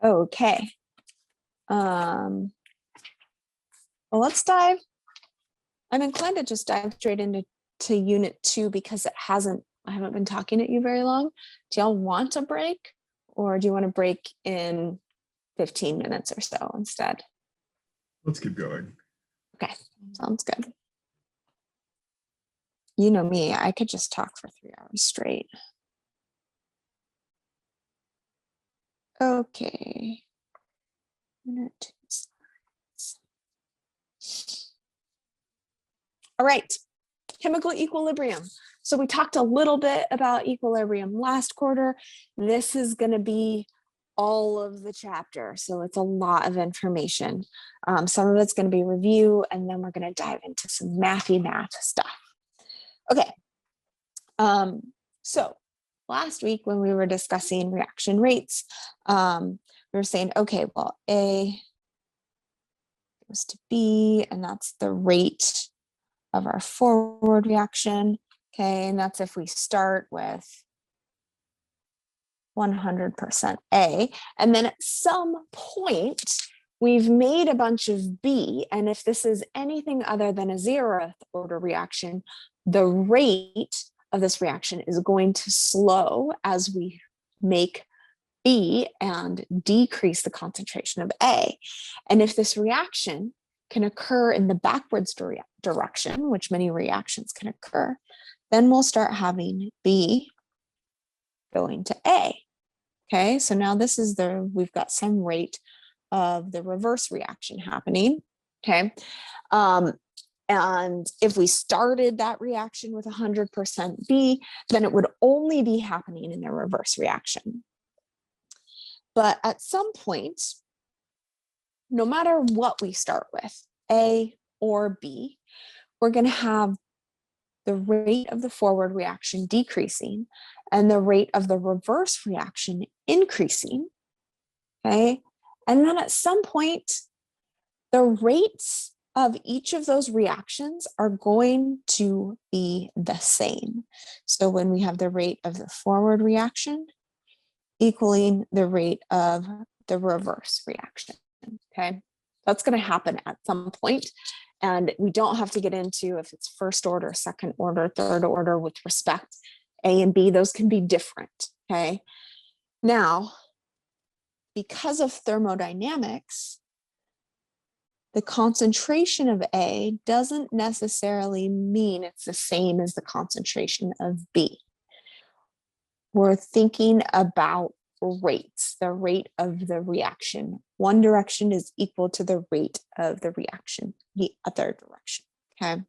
Okay. Well, I'm inclined to just dive straight into unit 2 because I haven't been talking at you very long. Do y'all want a break, or do you want to break in 15 minutes or so instead? Let's keep going. Okay, sounds good. You know me, I could just talk for 3 hours straight. Okay. Unit 2 slides. All right, chemical equilibrium. So we talked a little bit about equilibrium last quarter. This is going to be all of the chapter, so it's a lot of information. Some of it's going to be review, and then we're going to dive into some math stuff. Okay, so last week when we were discussing reaction rates, we were saying, okay, well, A goes to B, and that's the rate of our forward reaction. Okay, and that's if we start with 100% A, and then at some point we've made a bunch of B, and if this is anything other than a 0th order reaction, the rate of this reaction is going to slow as we make B and decrease the concentration of A. And if this reaction can occur in the backwards direction, which many reactions can occur, then we'll start having B going to A. Okay, so now this is we've got some rate of the reverse reaction happening. Okay, and if we started that reaction with 100% B, then it would only be happening in the reverse reaction. But at some point, no matter what we start with, A or B, we're going to have the rate of the forward reaction decreasing and the rate of the reverse reaction increasing. Okay, and then at some point, the rates of each of those reactions are going to be the same. So when we have the rate of the forward reaction equaling the rate of the reverse reaction, okay? That's going to happen at some point, and we don't have to get into if it's first order, second order, third order with respect A and B. Those can be different, okay? Now, because of thermodynamics, the concentration of A doesn't necessarily mean it's the same as the concentration of B. We're thinking about rates, the rate of the reaction. One direction is equal to the rate of the reaction, the other direction, okay?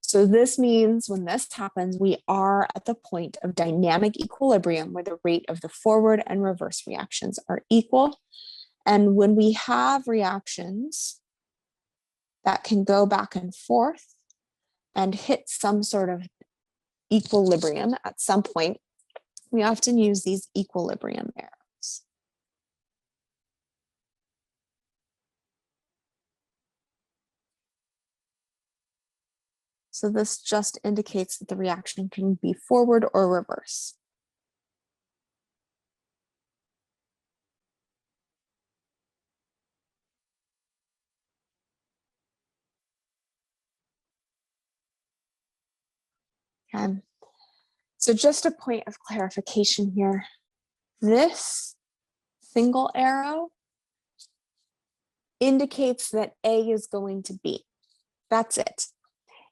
So this means when this happens, we are at the point of dynamic equilibrium where the rate of the forward and reverse reactions are equal. And when we have reactions that can go back and forth and hit some sort of equilibrium at some point, we often use these equilibrium arrows. So this just indicates that the reaction can be forward or reverse. Okay. So just a point of clarification here. This single arrow indicates that A is going to B. That's it.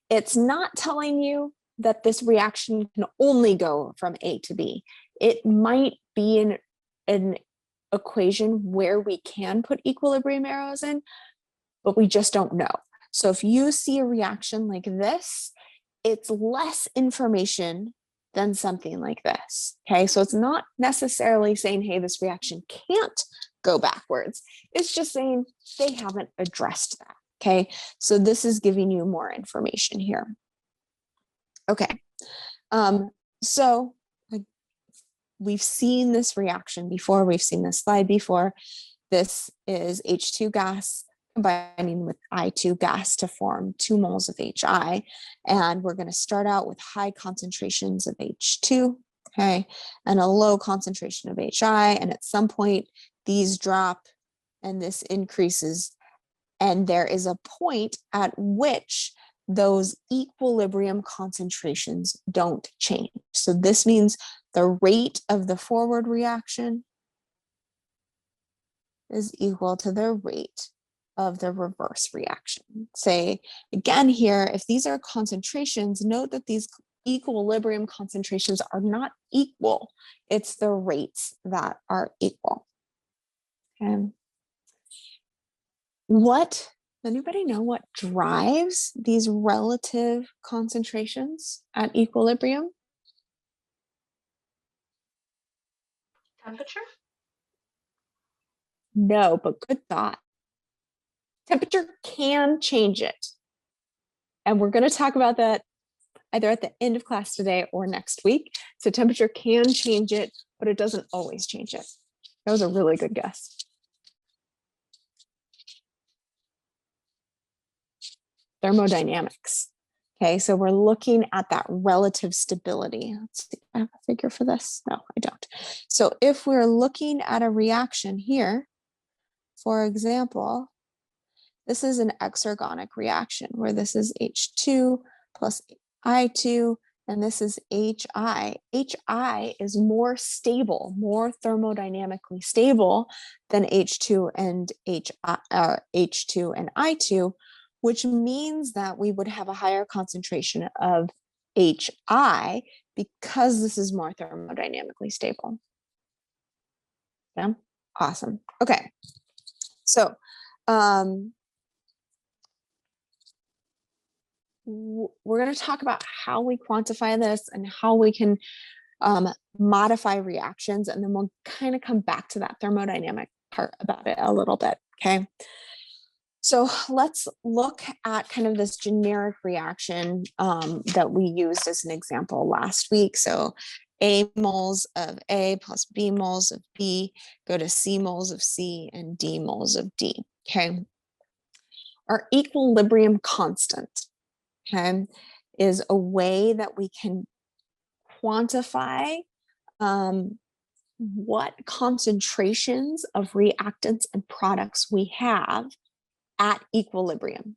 It's not telling you that this reaction can only go from A to B. It might be an equation where we can put equilibrium arrows in, but we just don't know. So if you see a reaction like this, it's less information than something like this. Okay, so it's not necessarily saying, hey, this reaction can't go backwards. It's just saying they haven't addressed that. Okay, so this is giving you more information here. Okay, so we've seen this reaction before. We've seen this slide before. This is H2 gas combining with I2 gas to form 2 moles of HI. And we're going to start out with high concentrations of H2, okay, and a low concentration of HI. And at some point, these drop and this increases. And there is a point at which those equilibrium concentrations don't change. So this means the rate of the forward reaction is equal to the rate of the reverse reaction. Say again here, if these are concentrations, note that these equilibrium concentrations are not equal. It's the rates that are equal. Okay. Does anybody know what drives these relative concentrations at equilibrium? Temperature? No, but good thought. Temperature can change it. And we're going to talk about that either at the end of class today or next week. So temperature can change it, but it doesn't always change it. That was a really good guess. Thermodynamics. Okay, so we're looking at that relative stability. Let's see, I have a figure for this. No, I don't. So if we're looking at a reaction here, for example, this is an exergonic reaction where this is H2 plus I2, and this is HI. HI is more stable, more thermodynamically stable than H2 and H2 and I2, which means that we would have a higher concentration of HI because this is more thermodynamically stable. Yeah, awesome. Okay, so we're going to talk about how we quantify this and how we can modify reactions, and then we'll kind of come back to that thermodynamic part about it a little bit. Okay. So let's look at kind of this generic reaction that we used as an example last week. So A moles of A plus B moles of B go to C moles of C and D moles of D. Okay. Our equilibrium constant, okay, is a way that we can quantify what concentrations of reactants and products we have at equilibrium.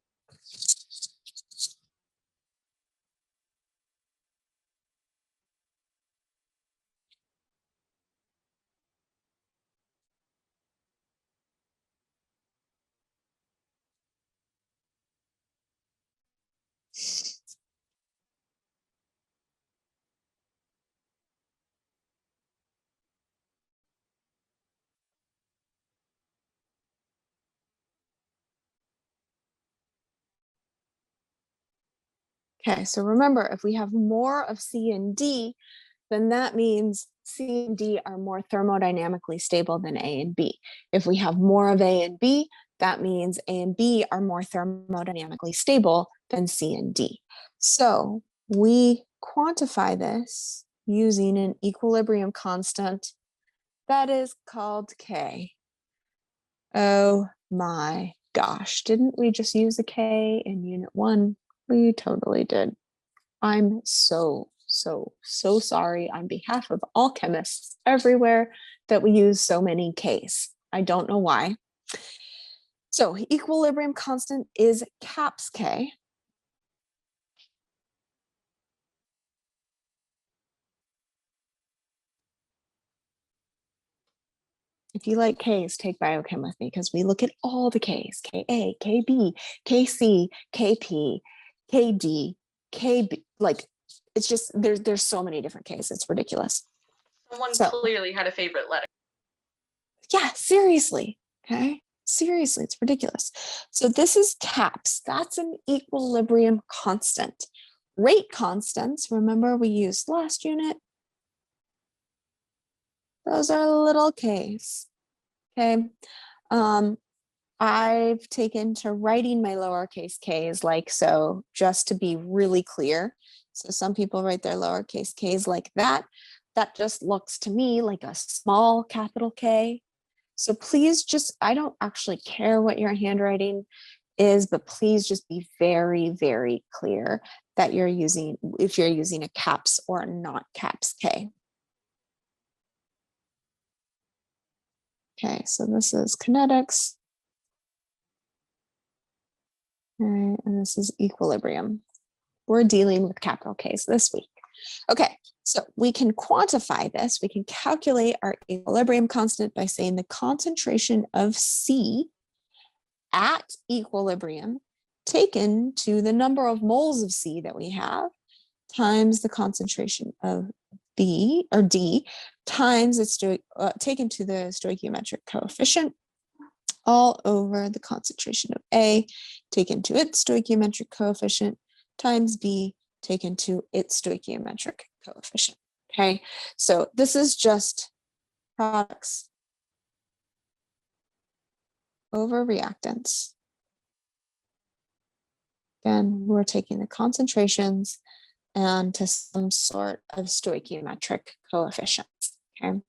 Okay, so remember, if we have more of C and D, then that means C and D are more thermodynamically stable than A and B. If we have more of A and B, that means A and B are more thermodynamically stable than C and D. So we quantify this using an equilibrium constant that is called K. Oh my gosh, didn't we just use a K in Unit 1? We totally did. I'm so sorry on behalf of all chemists everywhere that we use so many Ks. I don't know why. So equilibrium constant is caps K. If you like Ks, take biochem with me because we look at all the Ks: Ka, Kb, Kc, Kp, Kd, Kb. Like, it's just there's so many different Ks. It's ridiculous. Someone clearly had a favorite letter. Yeah, seriously. Okay. Seriously, it's ridiculous. So this is caps. That's an equilibrium constant. Rate constants, remember we used last unit? Those are little k's. Okay. I've taken to writing my lowercase k's like so, just to be really clear. So some people write their lowercase k's like that. That just looks to me like a small capital K. So please just, I don't actually care what your handwriting is, but please just be very, very clear that you're using, if you're using a caps or a not caps K. Okay, so this is kinetics. All right, and this is equilibrium. We're dealing with capital K's this week. Okay, so we can quantify this. We can calculate our equilibrium constant by saying the concentration of C at equilibrium taken to the number of moles of C that we have times the concentration of B or D times its taken to the stoichiometric coefficient all over the concentration of A taken to its stoichiometric coefficient times B taken to its stoichiometric coefficient. Okay, so this is just products over reactants. Again, we're taking the concentrations and to some sort of stoichiometric coefficients. Okay,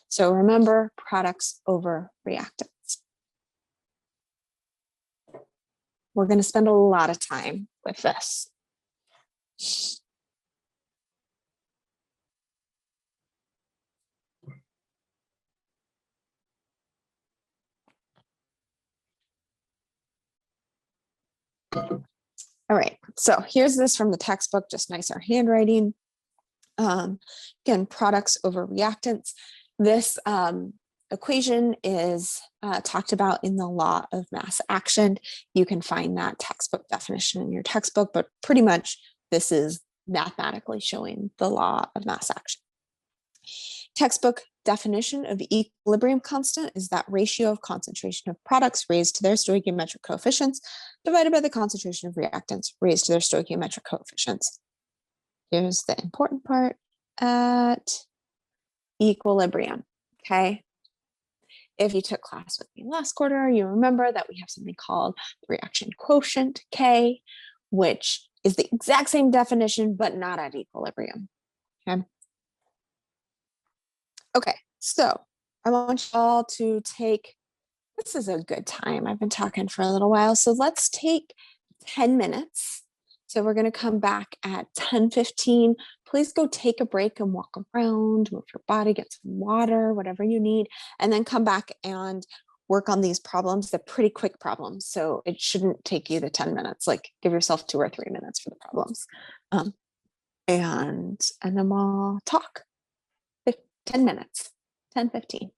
so remember, products over reactants. We're going to spend a lot of time with this. All right, so here's this from the textbook, just nicer handwriting. Again, products over reactants. This equation is talked about in the law of mass action. You can find that textbook definition in your textbook, but pretty much this is mathematically showing the law of mass action. Textbook definition of equilibrium constant is that ratio of concentration of products raised to their stoichiometric coefficients divided by the concentration of reactants raised to their stoichiometric coefficients. Here's the important part, at equilibrium, okay? If you took class with me last quarter, you remember that we have something called the reaction quotient, K, which is the exact same definition, but not at equilibrium, okay? Okay, so I want you all to take, this is a good time. I've been talking for a little while, so let's take 10 minutes. So we're going to come back at 10:15. Please go take a break and walk around, move your body, get some water, whatever you need, and then come back and work on these problems. They're pretty quick problems, so it shouldn't take you the 10 minutes. Like, give yourself 2 or 3 minutes for the problems. And then we'll talk. 10 minutes, 10:15.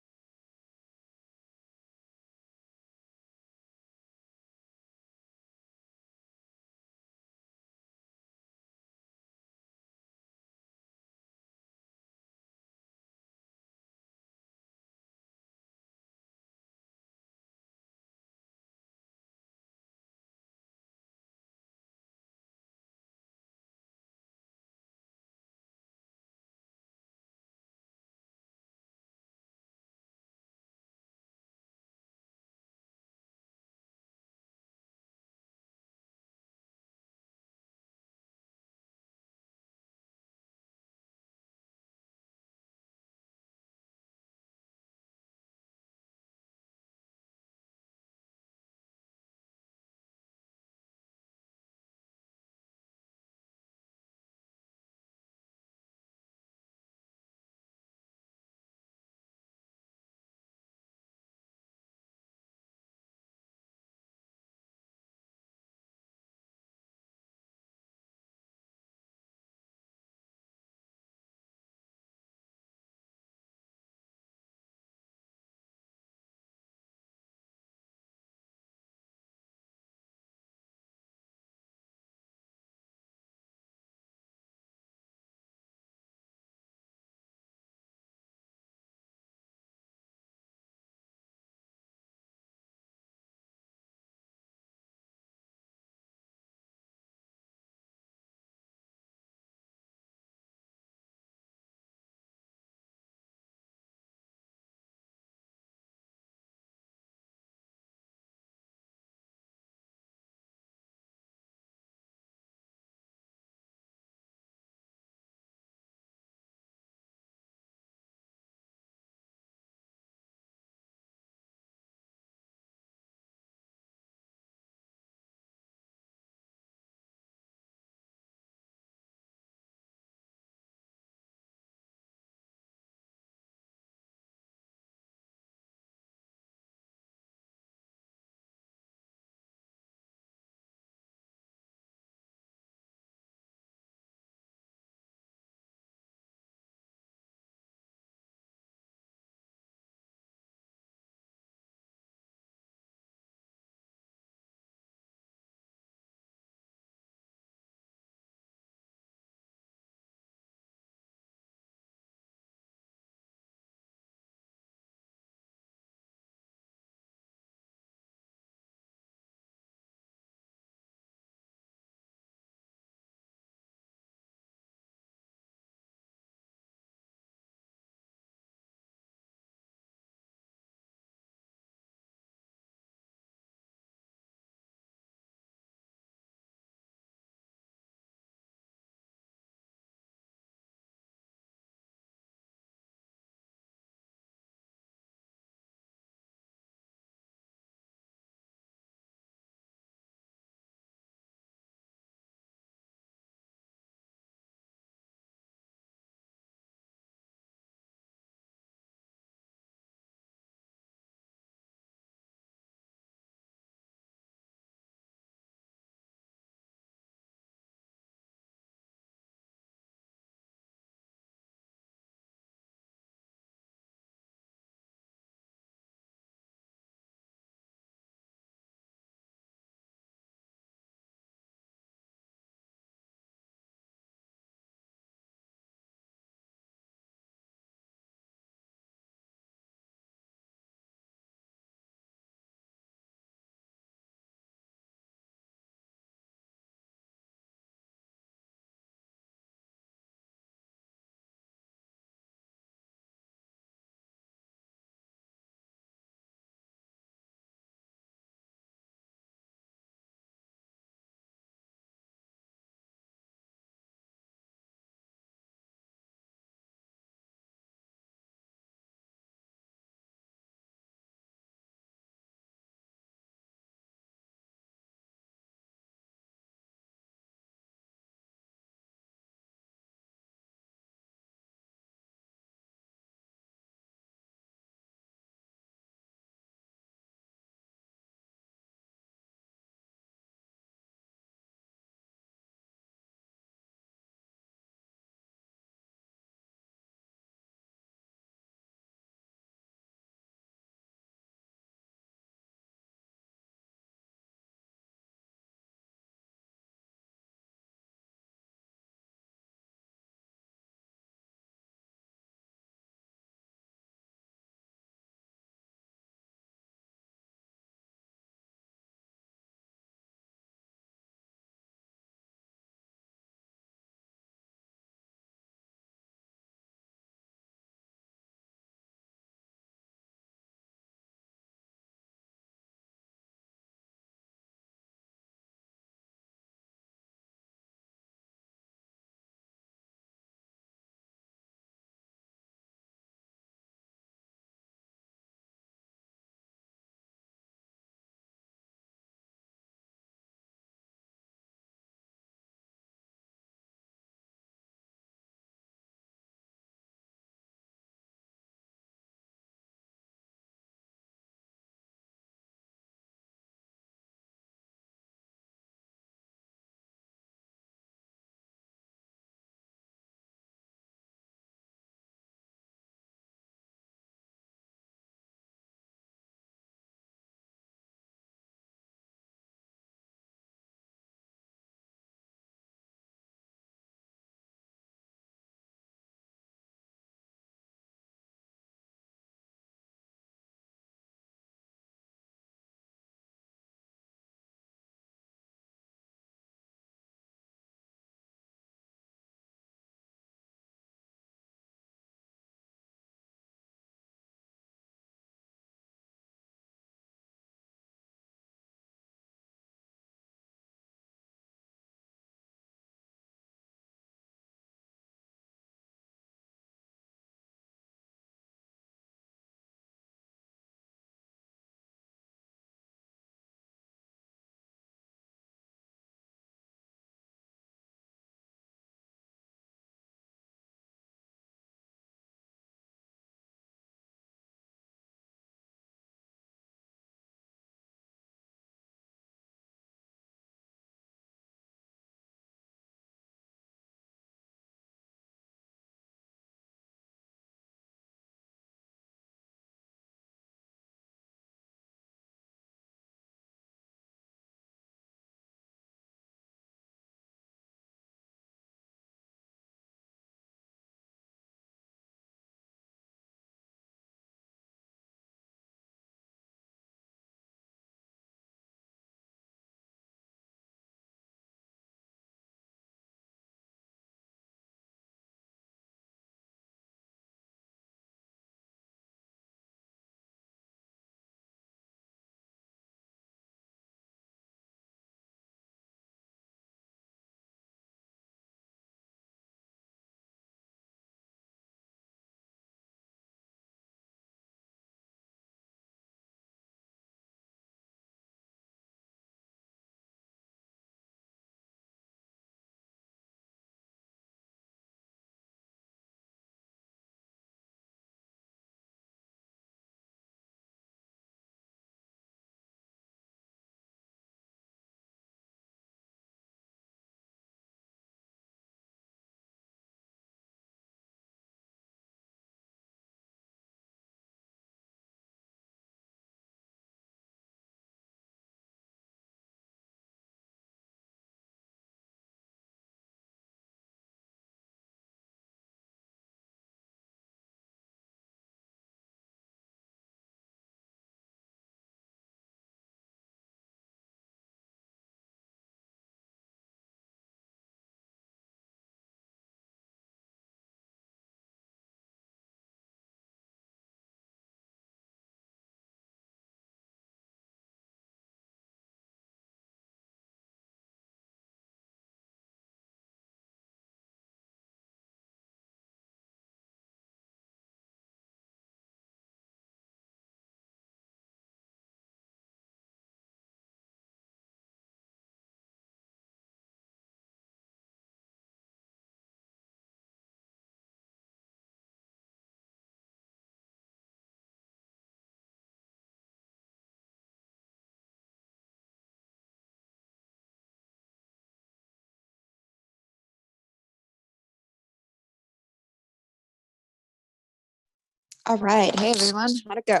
All right. Hey, everyone. How'd it go?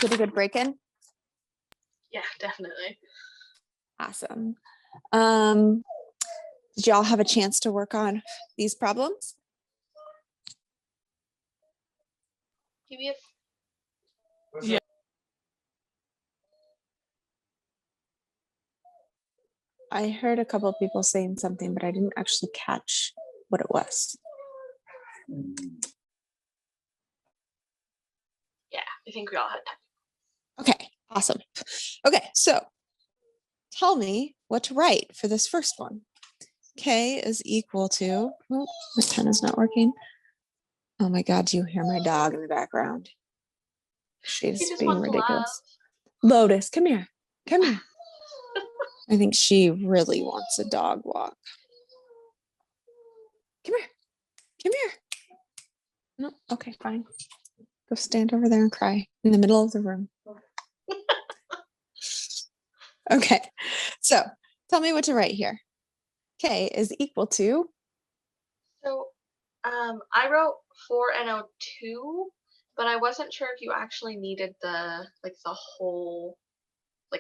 Get a good break in? Yeah, definitely. Awesome. Did y'all have a chance to work on these problems? PBS. Yeah. I heard a couple of people saying something, but I didn't actually catch what it was. Yeah, I think we all had time. Okay, awesome. Okay, so tell me what to write for this first one. K is equal to, oh, my pen is not working. Oh my God, do you hear my dog in the background? He She's just being wants ridiculous. Lotus, come here. Come here. I think she really wants a dog walk. Come here. Come here. No, okay, fine. Go stand over there and cry in the middle of the room. Okay, so tell me what to write here. K is equal to, So, I wrote 4NO2, but I wasn't sure if you actually needed the whole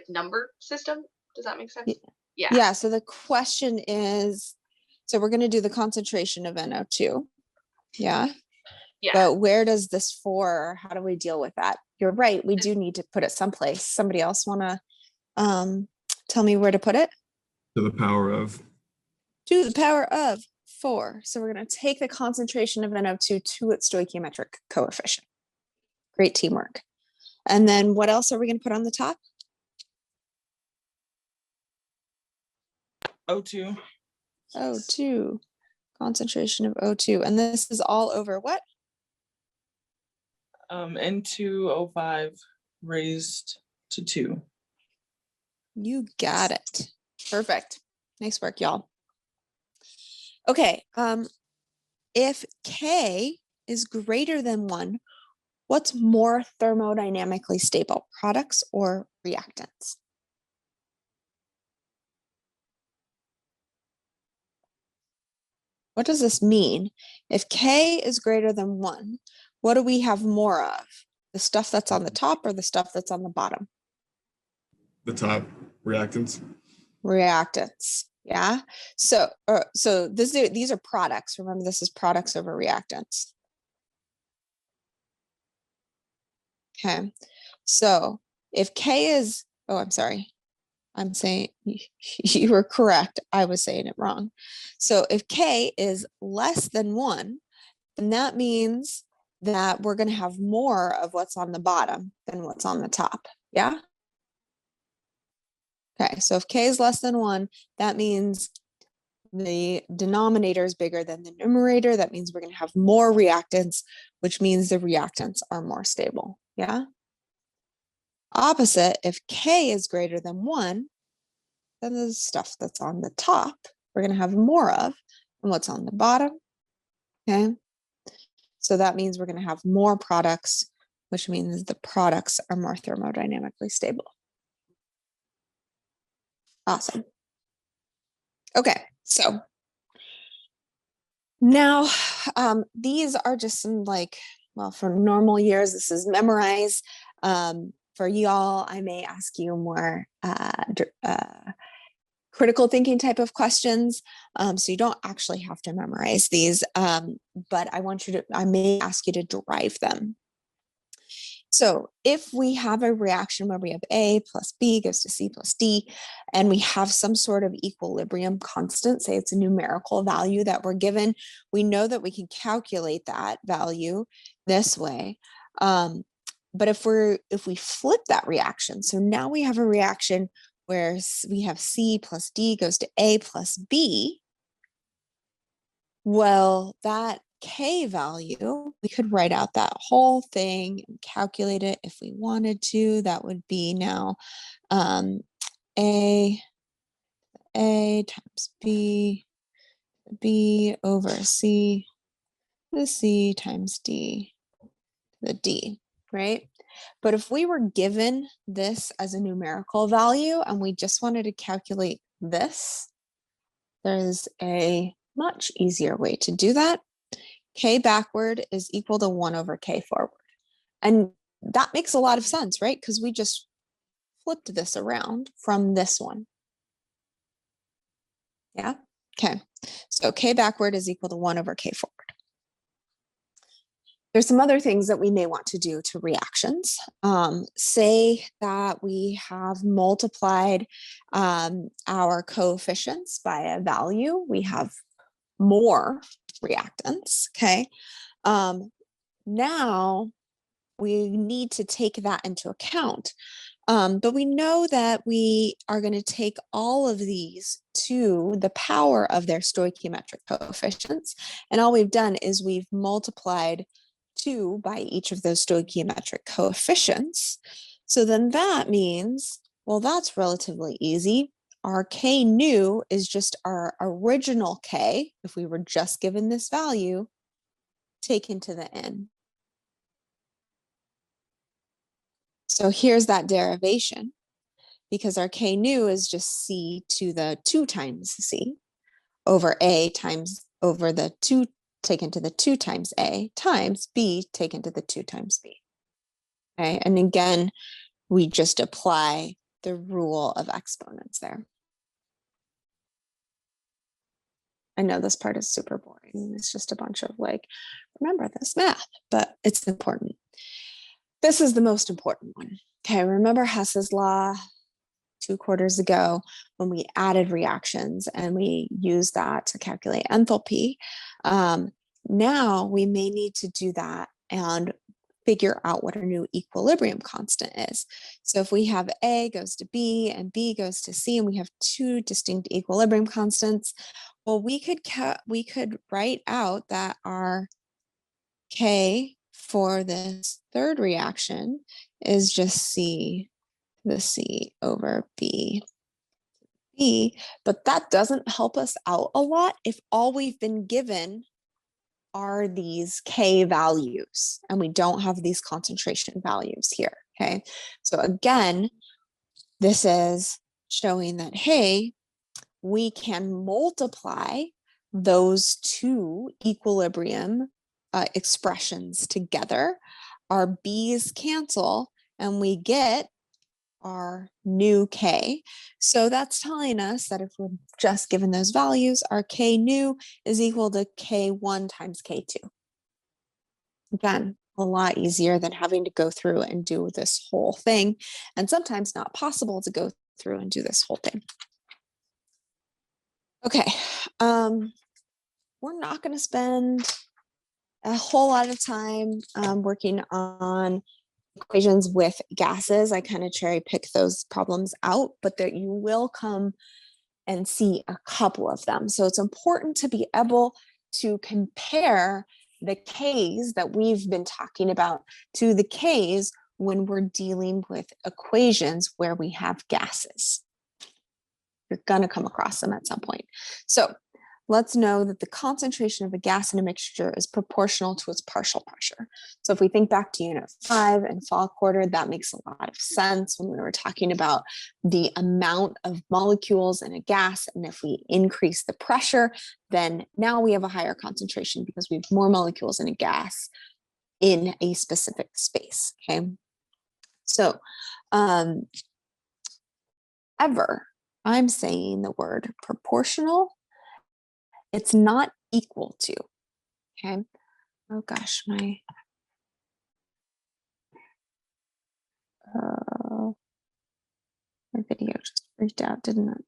number system. Does that make sense? Yeah. Yeah. Yeah, so the question is, so we're going to do the concentration of NO2. Yeah. Yeah. But where does this 4, how do we deal with that? You're right, we do need to put it someplace. Somebody else want to tell me where to put it? To the power of. To the power of 4. So we're going to take the concentration of NO2 to its stoichiometric coefficient. Great teamwork. And then what else are we going to put on the top? O2. O2. Concentration of O2. And this is all over what? N2O5 raised to 2. You got it. Perfect. Nice work, y'all. Okay. If K is greater than 1, what's more thermodynamically stable, products or reactants? What does this mean? If K is greater than 1, what do we have more of? The stuff that's on the top or the stuff that's on the bottom? The top reactants. Reactants. Yeah. So these are products. Remember, this is products over reactants. Okay. So if K is, oh, I'm sorry. I'm saying you were correct. I was saying it wrong. So if K is less than 1, then that means that we're going to have more of what's on the bottom than what's on the top. Yeah. Okay. So if K is less than 1, that means the denominator is bigger than the numerator. That means we're going to have more reactants, which means the reactants are more stable. Yeah. Opposite, if K is greater than 1, then the stuff that's on the top, we're going to have more of than what's on the bottom. Okay. So that means we're going to have more products, which means the products are more thermodynamically stable. Awesome. Okay. So now these are just some well, for normal years, this is memorize. For y'all, I may ask you more critical thinking type of questions. So you don't actually have to memorize these, but I may ask you to derive them. So if we have a reaction where we have A plus B goes to C plus D, and we have some sort of equilibrium constant, say it's a numerical value that we're given, we know that we can calculate that value this way. But if we flip that reaction, so now we have a reaction where we have C plus D goes to A plus B, well, that K value, we could write out that whole thing and calculate it if we wanted to. That would be now A times B over C, the C times D, the D, right? But if we were given this as a numerical value and we just wanted to calculate this, there's a much easier way to do that. K backward is equal to 1 over K forward. And that makes a lot of sense, right? Because we just flipped this around from this one. Yeah, okay. So K backward is equal to 1 over K forward. There's some other things that we may want to do to reactions. Say that we have multiplied our coefficients by a value. We have more reactants, okay? Now we need to take that into account. But we know that we are going to take all of these to the power of their stoichiometric coefficients. And all we've done is we've multiplied 2 by each of those stoichiometric coefficients. So then that means, well, that's relatively easy. Our K nu is just our original K, if we were just given this value, taken to the n. So here's that derivation, because our K nu is just C to the 2 times C over A times over the 2 taken to the 2 times A times B taken to the 2 times B. Okay, and again, we just apply the rule of exponents there. I know this part is super boring. It's just a bunch of like, remember this math, but it's important. This is the most important one. Okay, remember Hess's law 2 quarters ago when we added reactions and we used that to calculate enthalpy. Now we may need to do that and figure out what our new equilibrium constant is. So if we have A goes to B and B goes to C and we have 2 distinct equilibrium constants, well, we could write out that our K for this third reaction is just C, the C over B. But that doesn't help us out a lot if all we've been given are these K values and we don't have these concentration values here, okay? So again, this is showing that, hey, we can multiply those 2 equilibrium expressions together. Our B's cancel and we get our new K. So that's telling us that if we're just given those values, our K new is equal to K1 times K2. Again, a lot easier than having to go through and do this whole thing, and sometimes not possible to go through and do this whole thing. Okay, we're not going to spend a whole lot of time working on equations with gases. I kind of cherry pick those problems out, but that you will come and see a couple of them. So it's important to be able to compare the Ks that we've been talking about to the Ks when we're dealing with equations where we have gases. You're going to come across them at some point. So let's know that the concentration of a gas in a mixture is proportional to its partial pressure. So if we think back to Unit 5 and fall quarter, that makes a lot of sense when we were talking about the amount of molecules in a gas. And if we increase the pressure, then now we have a higher concentration because we have more molecules in a gas in a specific space, okay? So, ever, I'm saying the word proportional. It's not equal to, okay? Oh gosh, my video just freaked out, didn't it?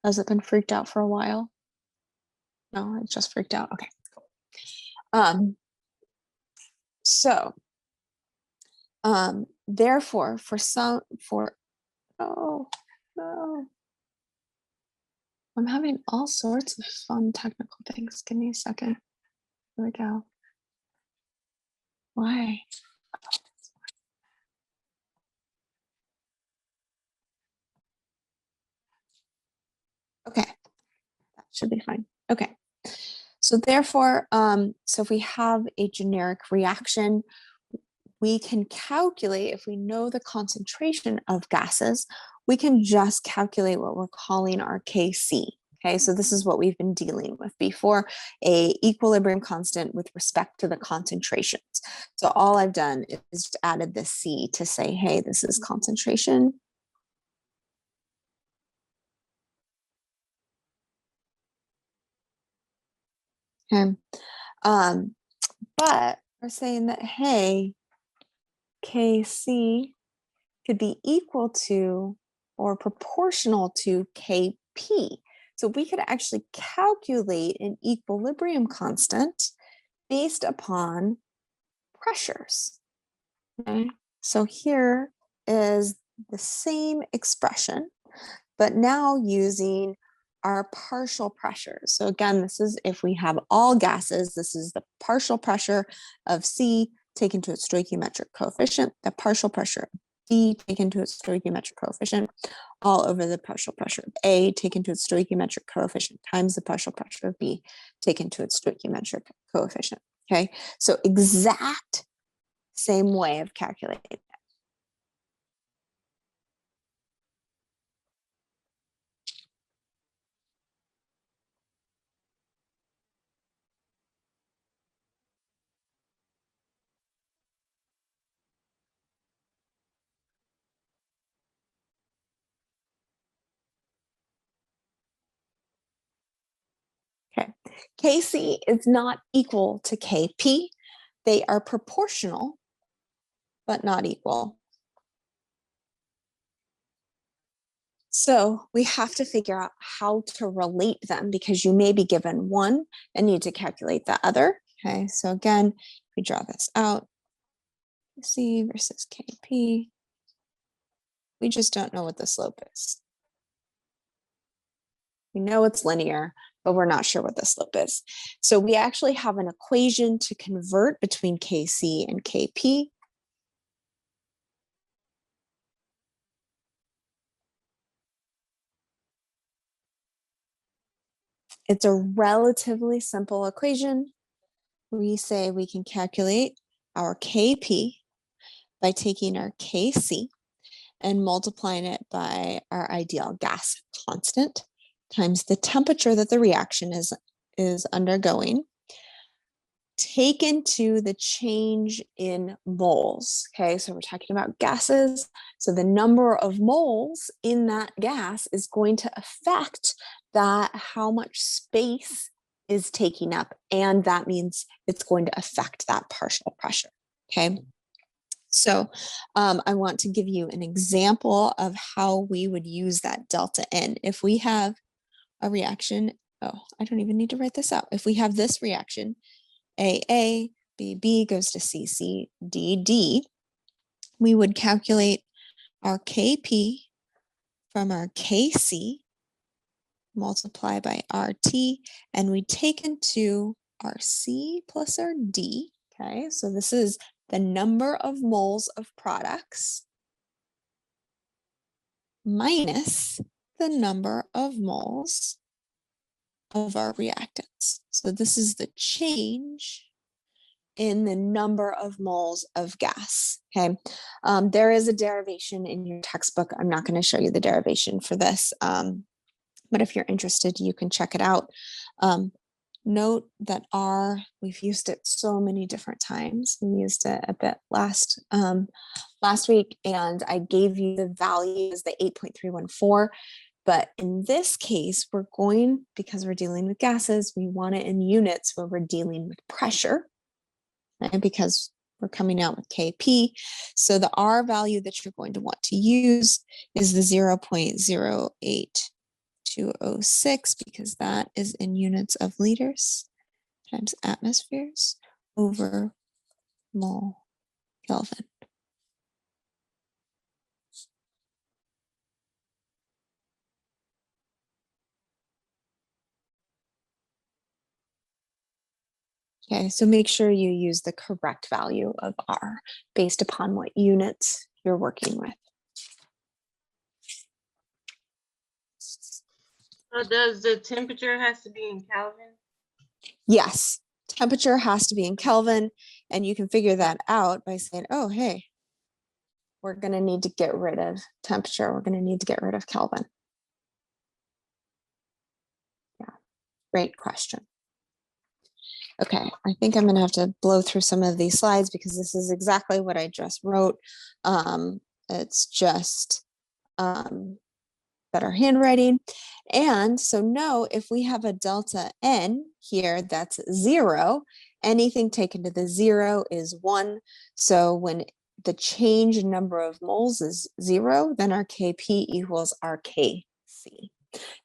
Has it been freaked out for a while? No, it just freaked out. Okay, cool. Therefore, oh no. I'm having all sorts of fun technical things. Give me a second. Here we go. Why? Okay, that should be fine. Okay. So therefore, so if we have a generic reaction, we can calculate, if we know the concentration of gases, we can just calculate what we're calling our Kc, Okay, so this is what we've been dealing with before, a equilibrium constant with respect to the concentrations. So all I've done is just added the C to say, hey, this is concentration. Okay. But we're saying that, hey, Kc could be equal to or proportional to Kp. So we could actually calculate an equilibrium constant based upon pressures. Okay. So here is the same expression, but now using our partial pressures. So again, this is if we have all gases, this is the partial pressure of C taken to its stoichiometric coefficient, the partial pressure of B taken to its stoichiometric coefficient, all over the partial pressure of A taken to its stoichiometric coefficient times the partial pressure of B taken to its stoichiometric coefficient. Okay, so exact same way of calculating. Okay, Kc is not equal to Kp. They are proportional, but not equal. So we have to figure out how to relate them because you may be given one and need to calculate the other. Okay, so again, if we draw this out, C versus Kp, we just don't know what the slope is. We know it's linear, but we're not sure what the slope is. So we actually have an equation to convert between Kc and Kp. It's a relatively simple equation. We say we can calculate our Kp by taking our Kc and multiplying it by our ideal gas constant times the temperature that the reaction is undergoing, taken to the change in moles. Okay, so we're talking about gases. So the number of moles in that gas is going to affect that how much space is taking up, and that means it's going to affect that partial pressure. Okay. So I want to give you an example of how we would use that delta N. If we have a reaction, oh, I don't even need to write this out. If we have this reaction, AA, BB goes to CC, DD, we would calculate our Kp from our Kc, multiply by RT, and we take into our C plus our D. Okay, so this is the number of moles of products minus the number of moles of our reactants. So this is the change in the number of moles of gas. Okay, there is a derivation in your textbook. I'm not going to show you the derivation for this, but if you're interested, you can check it out. Note that R, we've used it so many different times. We used it a bit last week, and I gave you the value as the 8.314. But in this case, we're going, because we're dealing with gases, we want it in units where we're dealing with pressure, right? Because we're coming out with Kp. So the R value that you're going to want to use is the 0.08. 206, because that is in units of liters times atmospheres over mole Kelvin. Okay, so make sure you use the correct value of R based upon what units you're working with. So does the temperature has to be in Kelvin? Yes, temperature has to be in Kelvin, and you can figure that out by saying, oh, hey, we're going to need to get rid of temperature. We're going to need to get rid of Kelvin. Great question. Okay, I think I'm gonna have to blow through some of these slides because this is exactly what I just wrote. It's just better handwriting. And so no, if we have a delta n here, that's 0, anything taken to the 0 is 1. So when the change number of moles is 0, then our Kp equals our Kc.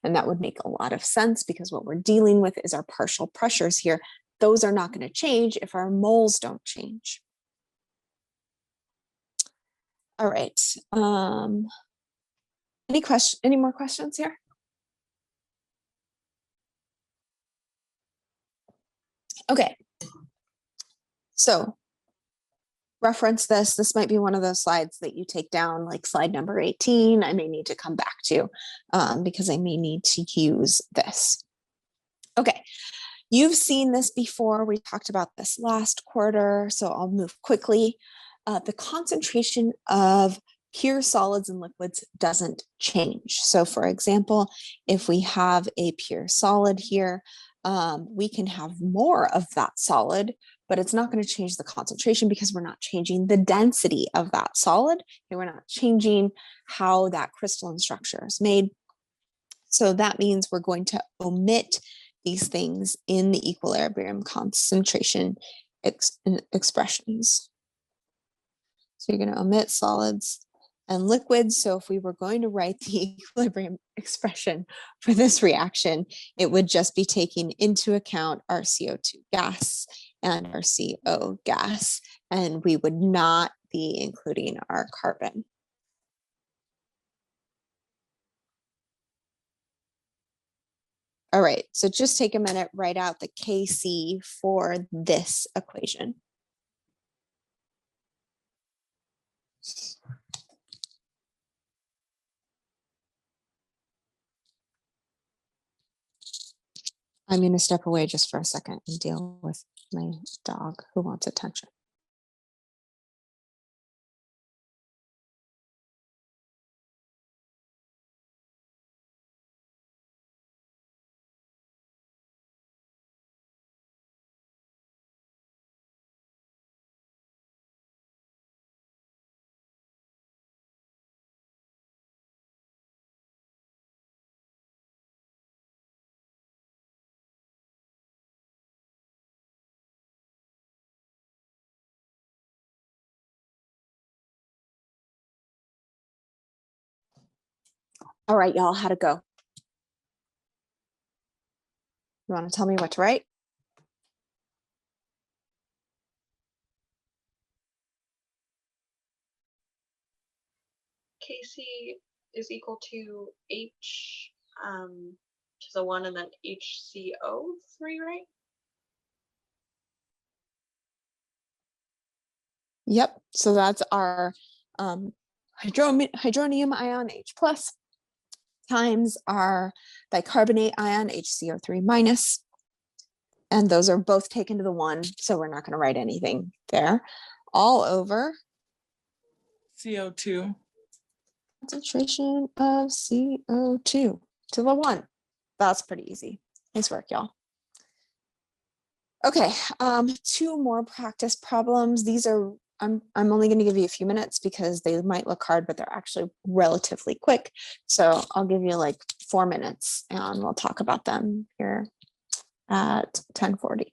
And that would make a lot of sense because what we're dealing with is our partial pressures here. Those are not going to change if our moles don't change. All right. Any more questions here? Okay. So reference this. This might be one of those slides that you take down, like slide number 18. I may need to come back to because I may need to use this. Okay. You've seen this before. We talked about this last quarter, so I'll move quickly. The concentration of pure solids and liquids doesn't change. So for example, if we have a pure solid here, we can have more of that solid, but it's not going to change the concentration because we're not changing the density of that solid, and we're not changing how that crystalline structure is made. So that means we're going to omit these things in the equilibrium concentration expressions. So you're going to omit solids and liquids. So if we were going to write the equilibrium expression for this reaction, it would just be taking into account our CO2 gas and our CO gas, and we would not be including our carbon. All right, so just take a minute, write out the Kc for this equation. I'm going to step away just for a second and deal with my dog who wants attention. All right, y'all, how'd it go? You want to tell me what to write? Kc is equal to H to the 1 and then HCO3, right? Yep, so that's our hydronium ion H plus times our bicarbonate ion HCO3 minus. And those are both taken to the 1, so we're not going to write anything there. All over CO2. concentration of CO2 to the 1. That's pretty easy. Nice work, y'all. Okay, 2 more practice problems. These are, I'm only going to give you a few minutes because they might look hard, but they're actually relatively quick. So I'll give you like 4 minutes and we'll talk about them here at 10:40.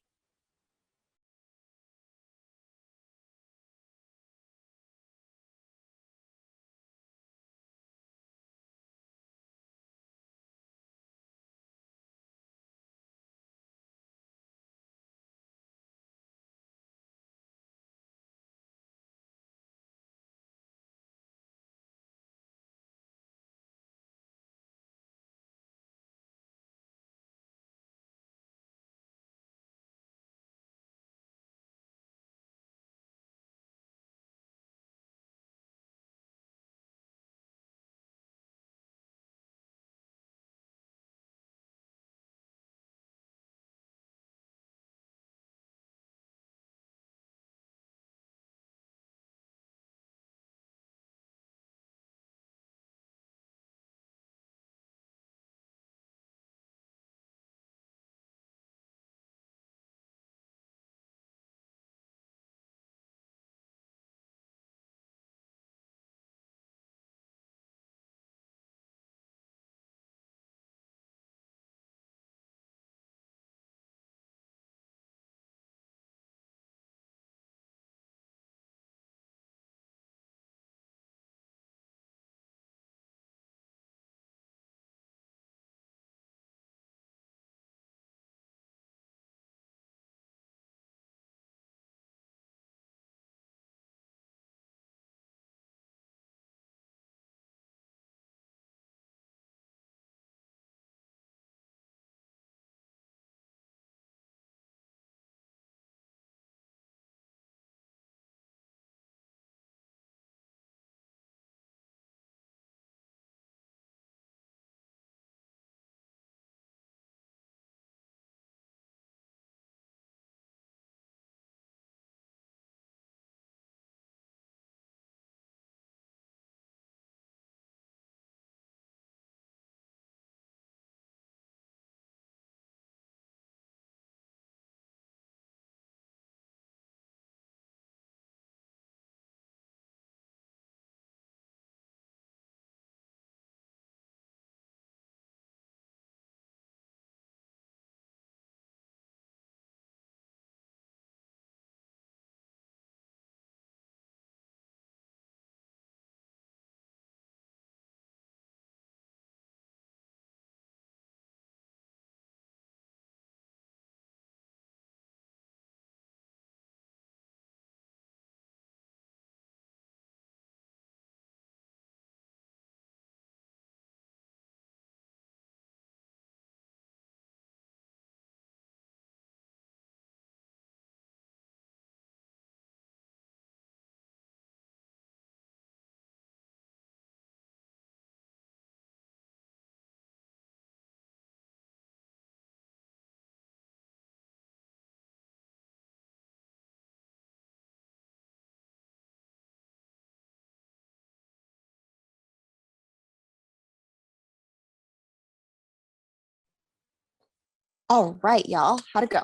All right, y'all, how'd it go?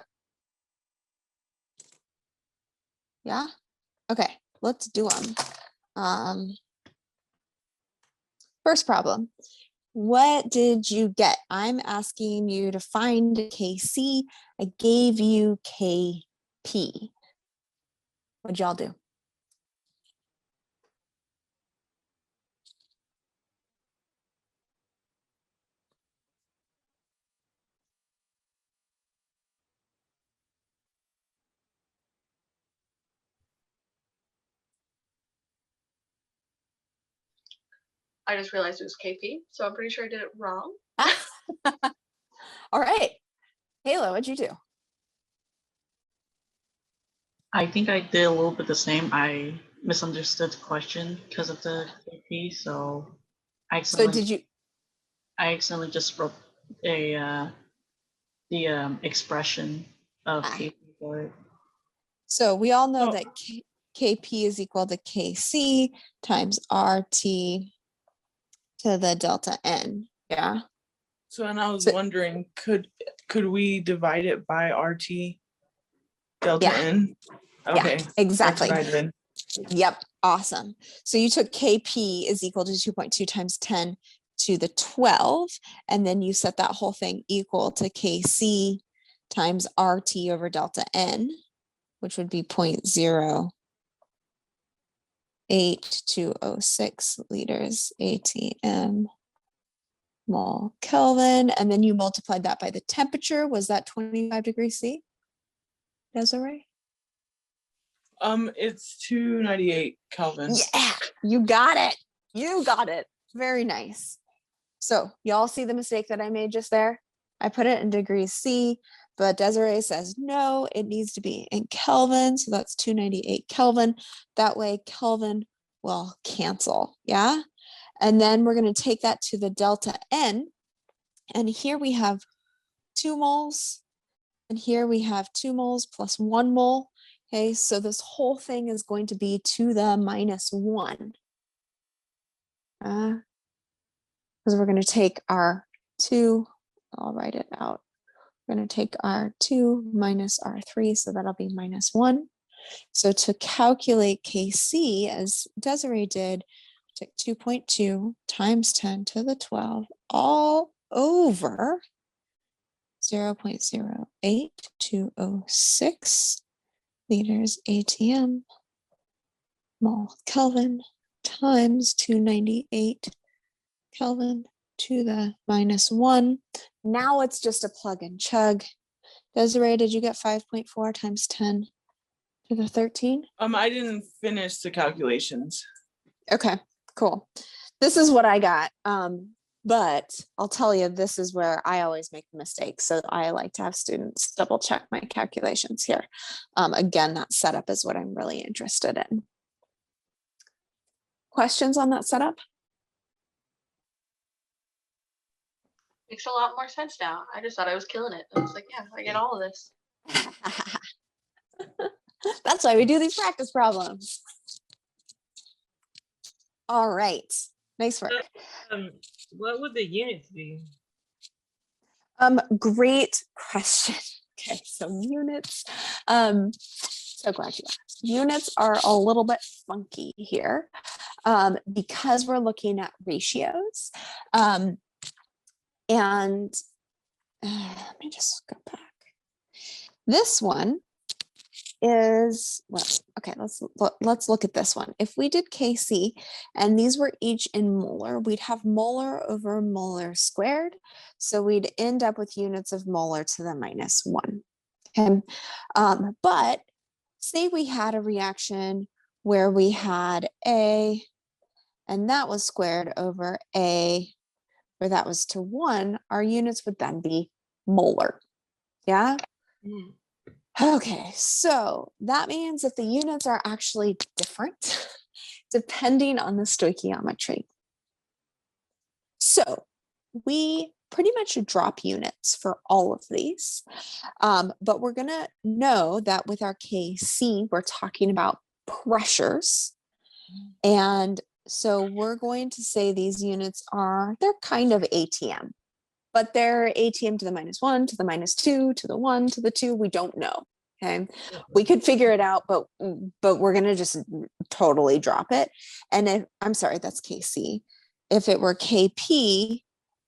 Yeah, okay, let's do them. First problem, what did you get? I'm asking you to find KC. I gave you KP. What'd y'all do? I just realized it was KP, so I'm pretty sure I did it wrong. All right, Halo, what'd you do? I think I did a little bit the same. I misunderstood the question because of the KP, so I So accidentally, did you, I accidentally just wrote the expression of Ah. KP for it. so we all know Oh. that KP is equal to KC times RT to the delta N, yeah? So, and I was So- wondering, could we divide it by RT delta Yeah. N? Yeah, Okay. That's exactly. what I did. Yep, awesome. So you took KP is equal to 2.2 times 10 to the 12, and then you set that whole thing equal to KC times RT over delta N, which would be 0.08206 liters ATM mole Kelvin, and then you multiplied that by the temperature. Was that 25 degrees C? Desiree? It's 298 Kelvin. Yeah, you got it. You got it. Very nice. So y'all see the mistake that I made just there? I put it in degrees C, but Desiree says, no, it needs to be in Kelvin. So that's 298 Kelvin. That way Kelvin will cancel, yeah? And then we're gonna take that to the delta N. And here we have 2 moles. And here we have 2 moles plus 1 mole. Okay, so this whole thing is going to be to the -1. Because we're going to take our 2, I'll write it out. We're going to take our 2 minus our 3, so that'll be -1. So to calculate KC, as Desiree did, take 2.2 times 10 to the 12 all over 0.08206 liters ATM mole Kelvin times 298 Kelvin to the -1. Now it's just a plug and chug. Desiree, did you get 5.4 times 10 to the 13? I didn't finish the calculations. Okay, cool. This is what I got. But I'll tell you, this is where I always make mistakes. So I like to have students double check my calculations here. Again, that setup is what I'm really interested in. Questions on that setup? Makes a lot more sense now. I just thought I was killing it. I was like, yeah, I get all of this. That's why we do these practice problems. All right, nice work. What would the units be? Great question. Okay, so units. So glad you asked. Units are a little bit funky here because we're looking at ratios. And let me just go back. This one is, well, okay, let's look at this one. If we did KC and these were each in molar, we'd have molar over molar squared. So we'd end up with units of molar to the -1. Okay, but say we had a reaction where we had A and that was squared over A, where that was to 1, our units would then be molar. Yeah. Mm. Okay, so that means that the units are actually different depending on the stoichiometry. So we pretty much drop units for all of these, but we're gonna know that with our KC, we're talking about pressures. And so we're going to say these units are, they're kind of ATM. but they're ATM to the -1, to the -2, to the 1, to the 2. We don't know. Okay. We could figure it out, but we're going to just totally drop it. And if, I'm sorry, that's KC. If it were KP,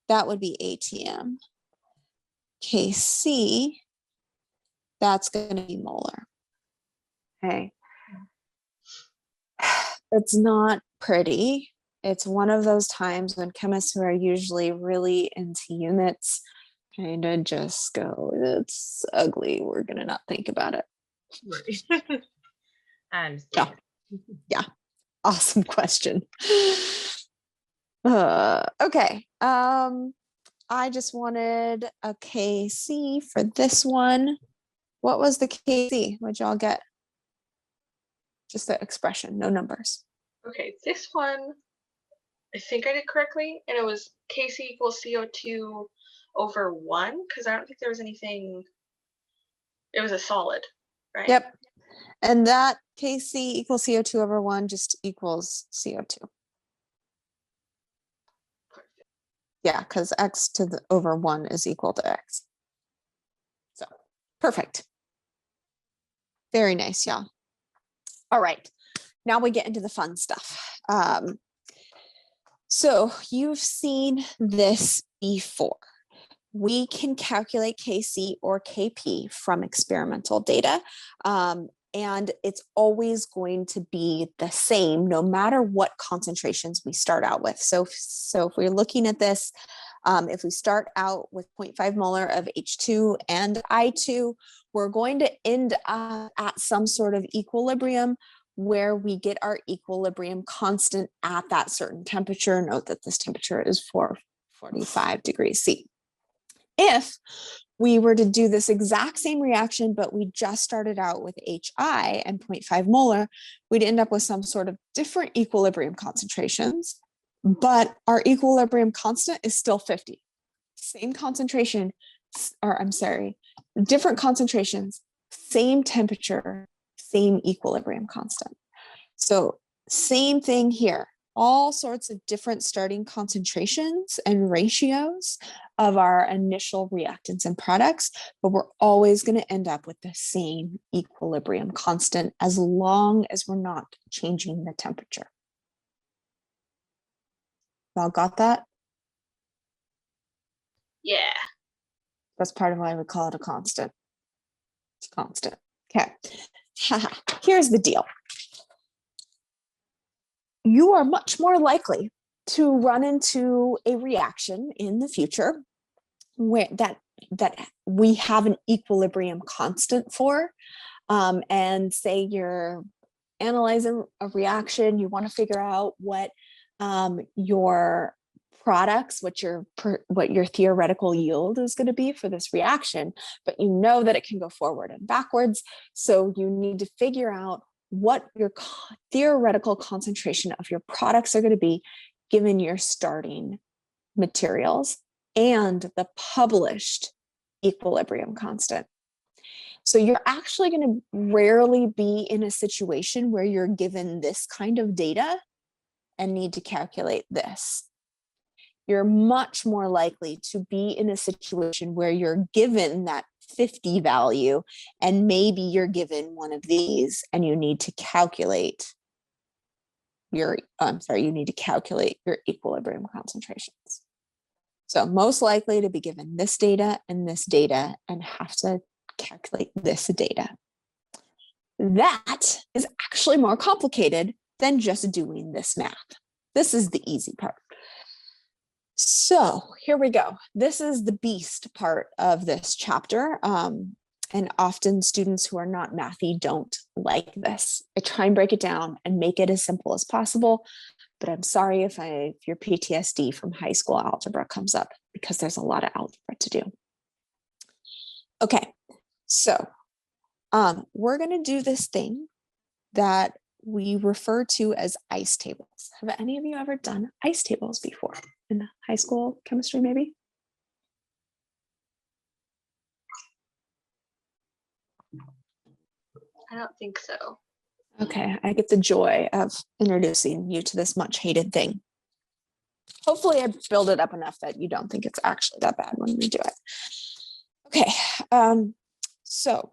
that would be ATM. KC, that's going to be molar. Okay. It's not pretty. It's one of those times when chemists who are usually really into units kind of just go, it's ugly. We're going to not think about it. Right. I understand. Awesome question. Okay. I just wanted a KC for this one. What was the KC? What'd y'all get? Just the expression, no numbers. Okay, this one, I think I did correctly, and it was Kc equals CO2 over 1, because I don't think there was anything, it was a solid, right? Yep. And that Kc equals CO2 over 1 just equals CO2. Perfect. Yeah, because x to the over 1 is equal to x. So perfect. Very nice, y'all. All right, now we get into the fun stuff. So you've seen this before. We can calculate Kc or Kp from experimental data. And it's always going to be the same no matter what concentrations we start out with. So if we're looking at this, if we start out with 0.5 molar of H2 and I2, we're going to end up at some sort of equilibrium where we get our equilibrium constant at that certain temperature. Note that this temperature is 445 degrees C. If we were to do this exact same reaction, but we just started out with HI and 0.5 molar, we'd end up with some sort of different equilibrium concentrations, but our equilibrium constant is still 50. Same concentration, or I'm sorry, different concentrations, same temperature, same equilibrium constant. So same thing here. All sorts of different starting concentrations and ratios of our initial reactants and products, but we're always going to end up with the same equilibrium constant as long as we're not changing the temperature. Y'all got that? Yeah. That's part of why we call it a constant. It's constant. Okay. Here's the deal. You are much more likely to run into a reaction in the future where that we have an equilibrium constant for, and say you're analyzing a reaction, you want to figure out what your products, what your theoretical yield is going to be for this reaction, but you know that it can go forward and backwards, so you need to figure out what your theoretical concentration of your products are going to be given your starting materials and the published equilibrium constant. So you're actually going to rarely be in a situation where you're given this kind of data and need to calculate this. You're much more likely to be in a situation where you're given that 50 value and maybe you're given one of these and you need to calculate your equilibrium concentrations. So most likely to be given this data and have to calculate this data. That is actually more complicated than just doing this math. This is the easy part. So here we go. This is the beast part of this chapter. And often students who are not mathy don't like this. I try and break it down and make it as simple as possible, but I'm sorry if your PTSD from high school algebra comes up, because there's a lot of algebra to do. Okay, so we're gonna do this thing that we refer to as ice tables. Have any of you ever done ice tables before in high school chemistry, maybe? I don't think so. Okay, I get the joy of introducing you to this much hated thing. Hopefully I build it up enough that you don't think it's actually that bad when we do it. Okay, so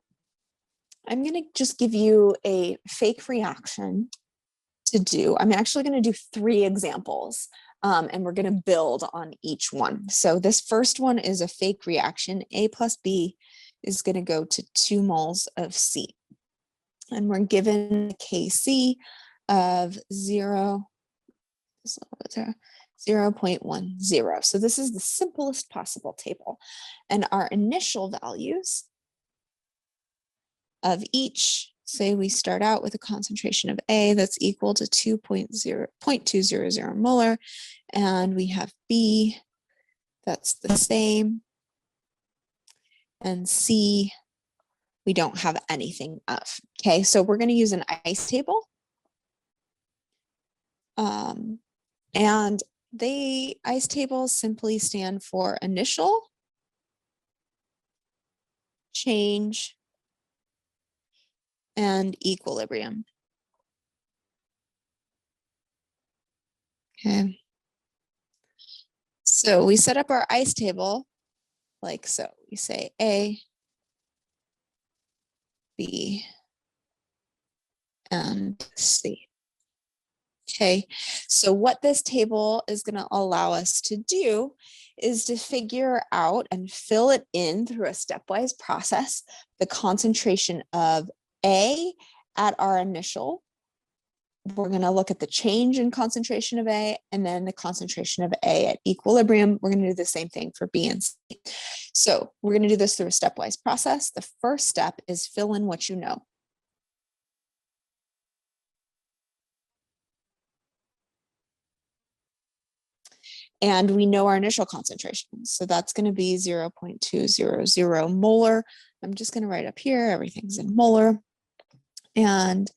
I'm gonna just give you a fake reaction to do. I'm actually gonna do 3 examples and we're gonna build on each one. So this first one is a fake reaction. A plus B is gonna go to 2 moles of C. And we're given a Kc of 0.10. So this is the simplest possible table. And our initial values of each, say we start out with a concentration of A that's equal to 0.200 molar, and we have B that's the same, and C we don't have anything of. Okay, so we're going to use an ICE table. And the ICE tables simply stand for initial, change, and equilibrium. Okay. So we set up our ICE table like so. We say A, B, and C. Okay, so what this table is going to allow us to do is to figure out and fill it in through a stepwise process, the concentration of A at our initial. We're going to look at the change in concentration of A and then the concentration of A at equilibrium. We're going to do the same thing for B and C. So we're going to do this through a stepwise process. The first step is fill in what you know. And we know our initial concentration. So that's going to be 0.200 molar. I'm just going to write up here, everything's in molar. And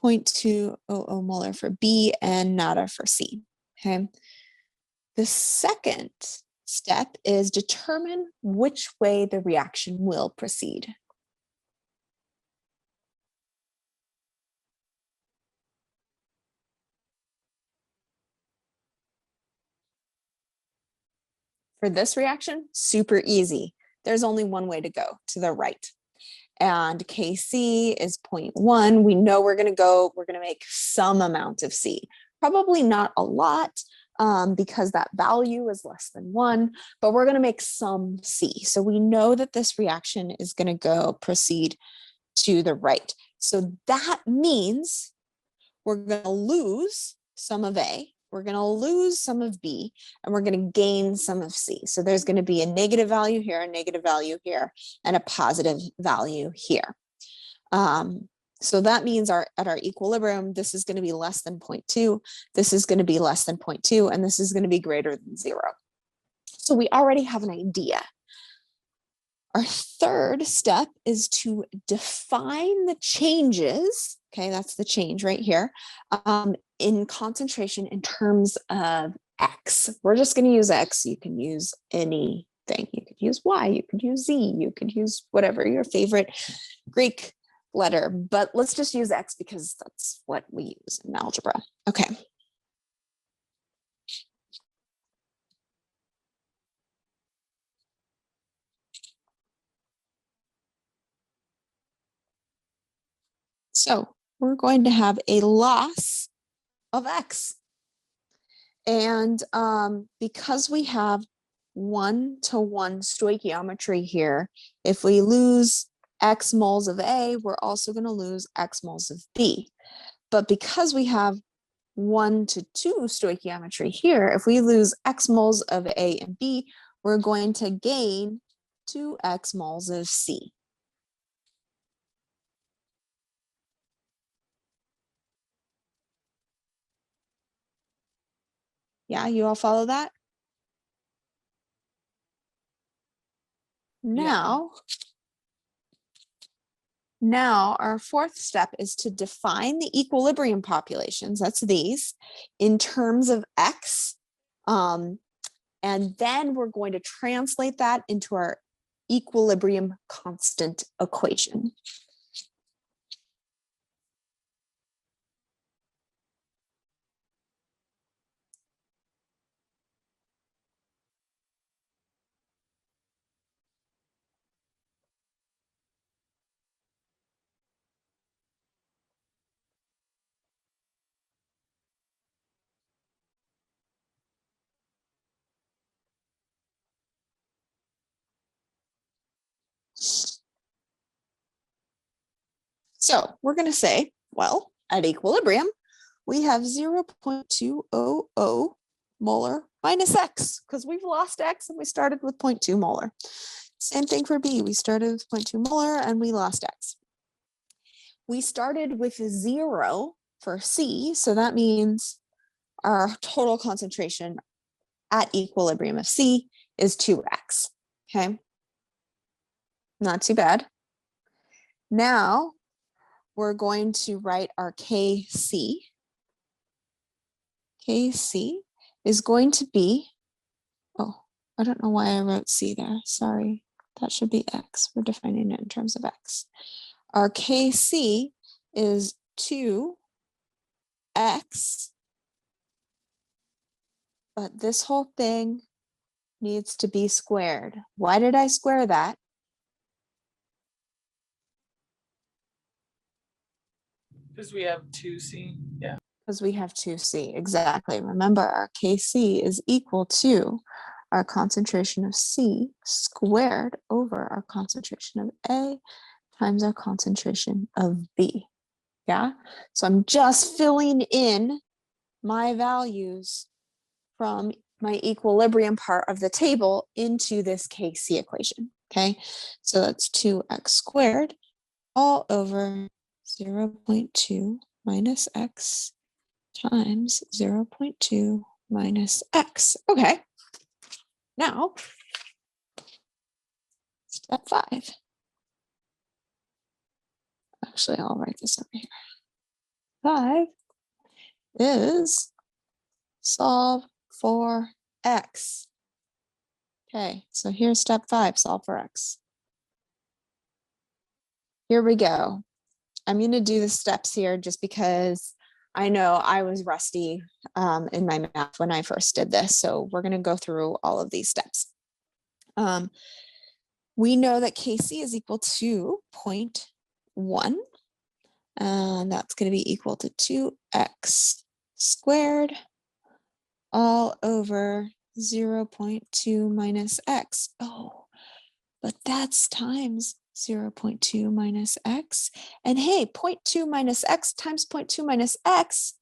0.200 molar for B and nada for C. Okay. The second step is determine which way the reaction will proceed. For this reaction, super easy. There's only one way to go, to the right. And Kc is 0.1. We know we're going to make some amount of C. Probably not a lot because that value is less than 1, but we're going to make some C. So we know that this reaction is going to proceed to the right. So that means we're going to lose some of A, we're going to lose some of B, and we're going to gain some of C. So there's going to be a negative value here, a negative value here, and a positive value here. So that means at our equilibrium, this is going to be less than 0.2, this is going to be less than 0.2, and this is going to be greater than 0. So we already have an idea. Our third step is to define the changes. Okay, that's the change right here in concentration in terms of X. We're just going to use X. You can use anything. You could use Y, you could use Z, you could use whatever your favorite Greek letter, but let's just use X because that's what we use in algebra. Okay. So we're going to have a loss of X. And because we have 1-to-1 stoichiometry here, if we lose X moles of A, we're also going to lose X moles of B. But because we have 1-to-2 stoichiometry here, if we lose X moles of A and B, we're going to gain 2X moles of C. Yeah, you all follow that? Now our fourth step is to define the equilibrium populations, that's these, in terms of X. And then we're going to translate that into our equilibrium constant equation. So we're going to say, well, at equilibrium, we have 0.200 molar minus X because we've lost X and we started with 0.2 molar. Same thing for B. We started with 0.2 molar and we lost X. We started with 0 for C. So that means our total concentration at equilibrium of C is 2X. Okay. Not too bad. Now we're going to write our KC. KC is going to be, oh, I don't know why I wrote C there. Sorry, that should be X. We're defining it in terms of X. Our KC is 2X, but this whole thing needs to be squared. Why did I square that? Because we have 2C. Yeah. Because we have 2C, exactly. Remember, our Kc is equal to our concentration of C squared over our concentration of A times our concentration of B. Yeah, so I'm just filling in my values from my equilibrium part of the table into this Kc equation. Okay, so that's 2x squared all over 0.2 minus X times 0.2 minus X. Okay, now step 5. Actually, I'll write this over here. 5 is solve for X. Okay, so here's step 5, solve for X. Here we go. I'm going to do the steps here just because I know I was rusty in my math when I first did this. So we're going to go through all of these steps. We know that Kc is equal to 0.1. And that's going to be equal to 2x squared all over 0.2 minus X. Oh, but that's times 0.2 minus X. And hey, 0.2 minus X times 0.2 minus X.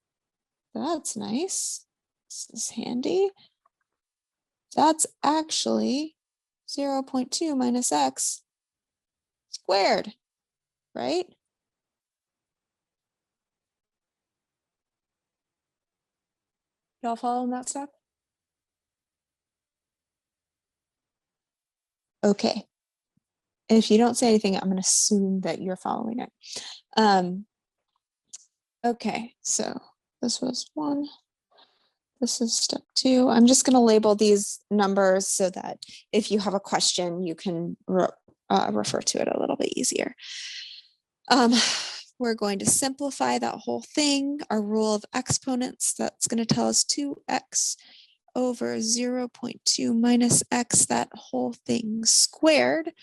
That's nice. This is handy. That's actually 0.2 minus X squared, right? Y'all following that step? Okay. If you don't say anything, I'm going to assume that you're following it. Okay, so this was 1. This is step 2. I'm just going to label these numbers so that if you have a question, you can refer to it a little bit easier. We're going to simplify that whole thing. Our rule of exponents, that's going to tell us 2x over 0.2 minus X, that whole thing squared.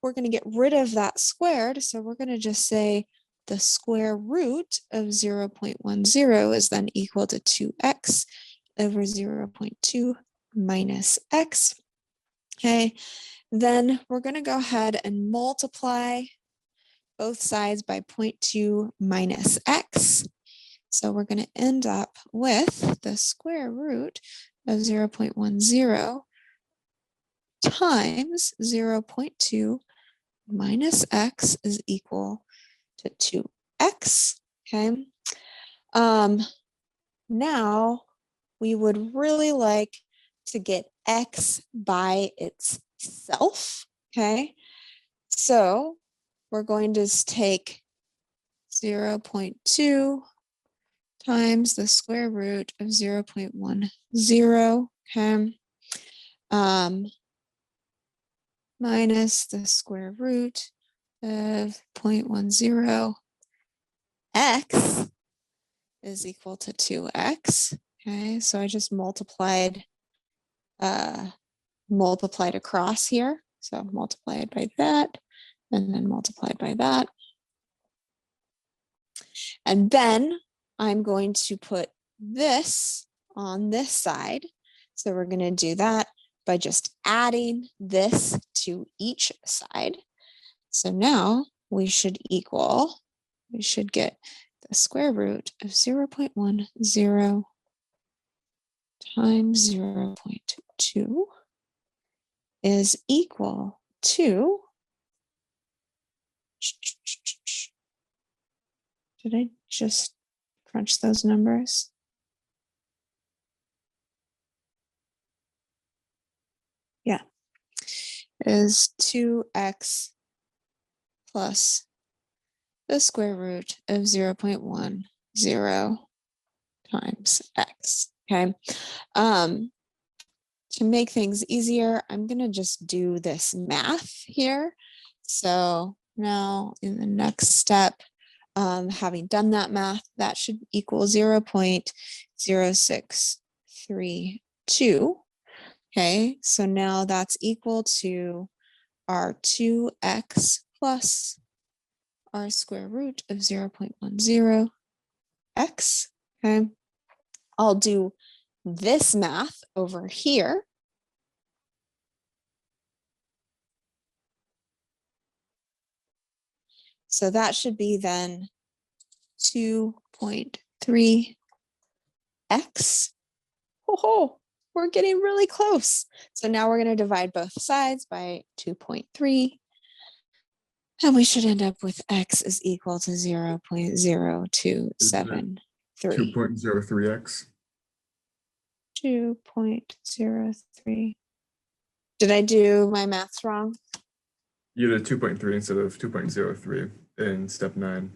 We're going to get rid of that squared. So we're going to just say the square root of 0.10 is then equal to 2x over 0.2 minus X. Okay, then we're going to go ahead and multiply both sides by 0.2 minus X. So we're going to end up with the square root of 0.10 times 0.2 minus X is equal to 2x. Okay. Now we would really like to get X by itself. Okay. So we're going to take 0.2 times the square root of 0.10. Okay. Minus the square root of 0.10. X is equal to 2x. Okay, so I just multiplied across here. So multiplied by that, and then multiplied by that. And then I'm going to put this on this side. So we're going to do that by just adding this to each side. So now we should equal we should get the square root of 0.10 times 0.2 is equal to, did I just crunch those numbers? Yeah, is 2x plus the square root of 0.10 times x, okay? To make things easier, I'm gonna just do this math here. So now in the next step, having done that math, that should equal 0.0632. Okay, so now that's equal to our 2x plus our square root of 0.10 x. Okay, I'll do this math over here. So that should be then 2.3x. Oh, we're getting really close. So now we're going to divide both sides by 2.3. And we should end up with x is equal to 0.0273. 2.03x. 2.03. Did I do my maths wrong? You did 2.3 instead of 2.03 in step 9.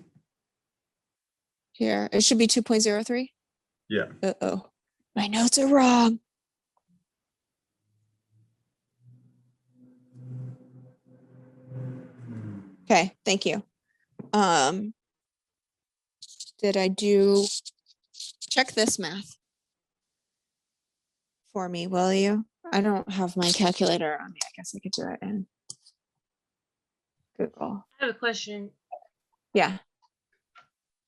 Here, it should be 2.03. Yeah. Uh-oh, my notes are wrong. Okay, thank you. Did I do, check this math for me, will you? I don't have my calculator on me. I guess I could do it in Google. I have a question. Yeah.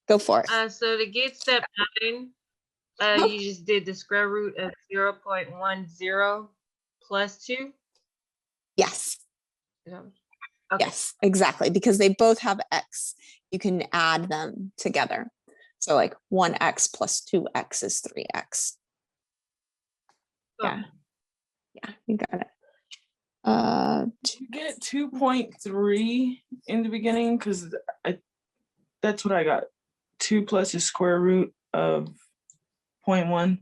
Go for it. So to get step 9, you just did the square root of 0.10 plus 2? Yes. Okay. Yes, exactly. Because they both have x. You can add them together. So like 1x plus 2x is 3x. Yeah. Yeah, you got it. To get 2.3 in the beginning, because that's what I got. 2 plus the square root of 0.1.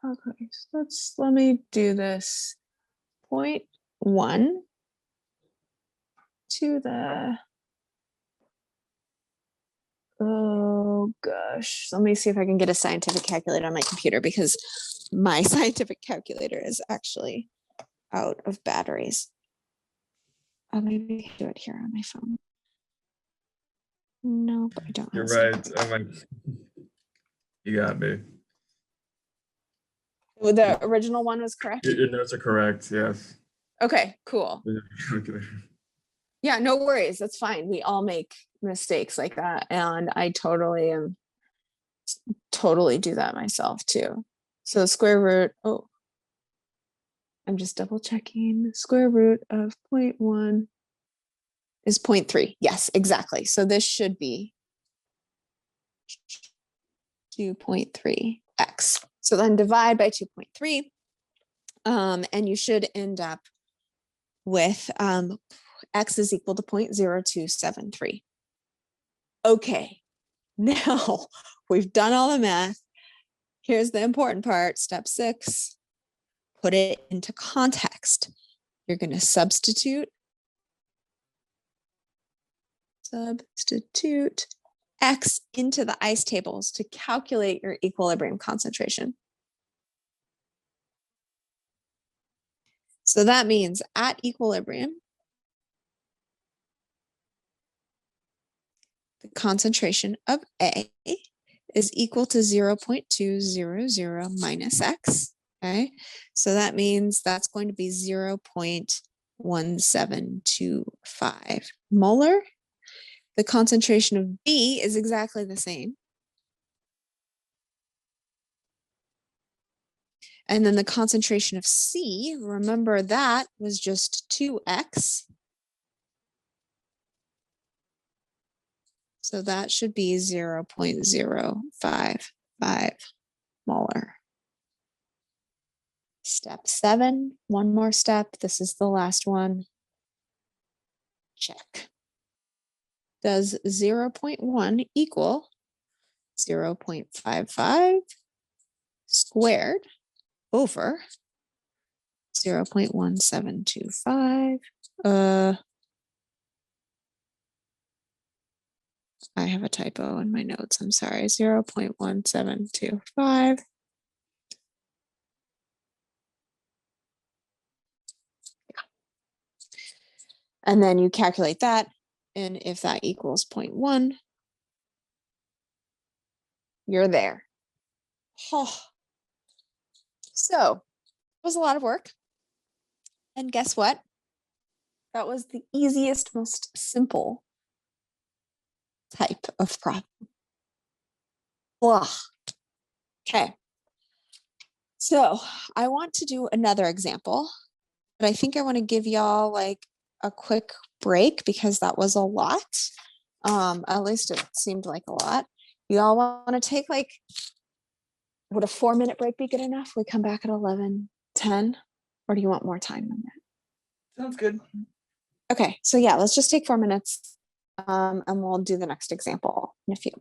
Okay, so let me do this. 0.1 to the, oh gosh, let me see if I can get a scientific calculator on my computer, because my scientific calculator is actually out of batteries. Maybe I can do it here on my phone. Nope, I don't. You're have right. scientific. You got me. Well, the original one was correct. Your notes are correct. Yes. Okay, cool. Okay. Yeah, no worries. That's fine. We all make mistakes like that. And I totally do that myself too. So square root, oh, I'm just double checking. Square root of 0.1 is 0.3. Yes, exactly. So this should be 2.3x. So then divide by 2.3. And you should end up with x is equal to 0.0273. Okay, now we've done all the math. Here's the important part, step 6, put it into context. You're going to substitute x into the ICE tables to calculate your equilibrium concentration. So that means at equilibrium, the concentration of A is equal to 0.200 minus x, okay? So that means that's going to be 0.1725 molar. The concentration of B is exactly the same. And then the concentration of C, remember that was just 2x. So that should be 0.055 molar. Step 7, one more step. This is the last one. Check. Does 0.1 equal 0.55 squared over 0.1725? I have a typo in my notes. I'm sorry. 0.1725. And then you calculate that. And if that equals 0.1, you're there. Oh. So it was a lot of work. And guess what? That was the easiest, most simple type of problem. Ugh. Okay. So I want to do another example, but I think I want to give y'all like a quick break because that was a lot. At least it seemed like a lot. Y'all want to take like, would a 4-minute break be good enough? We come back at 11:10, or do you want more time than that? Sounds good. Okay, so yeah, let's just take 4 minutes, and we'll do the next example in a few.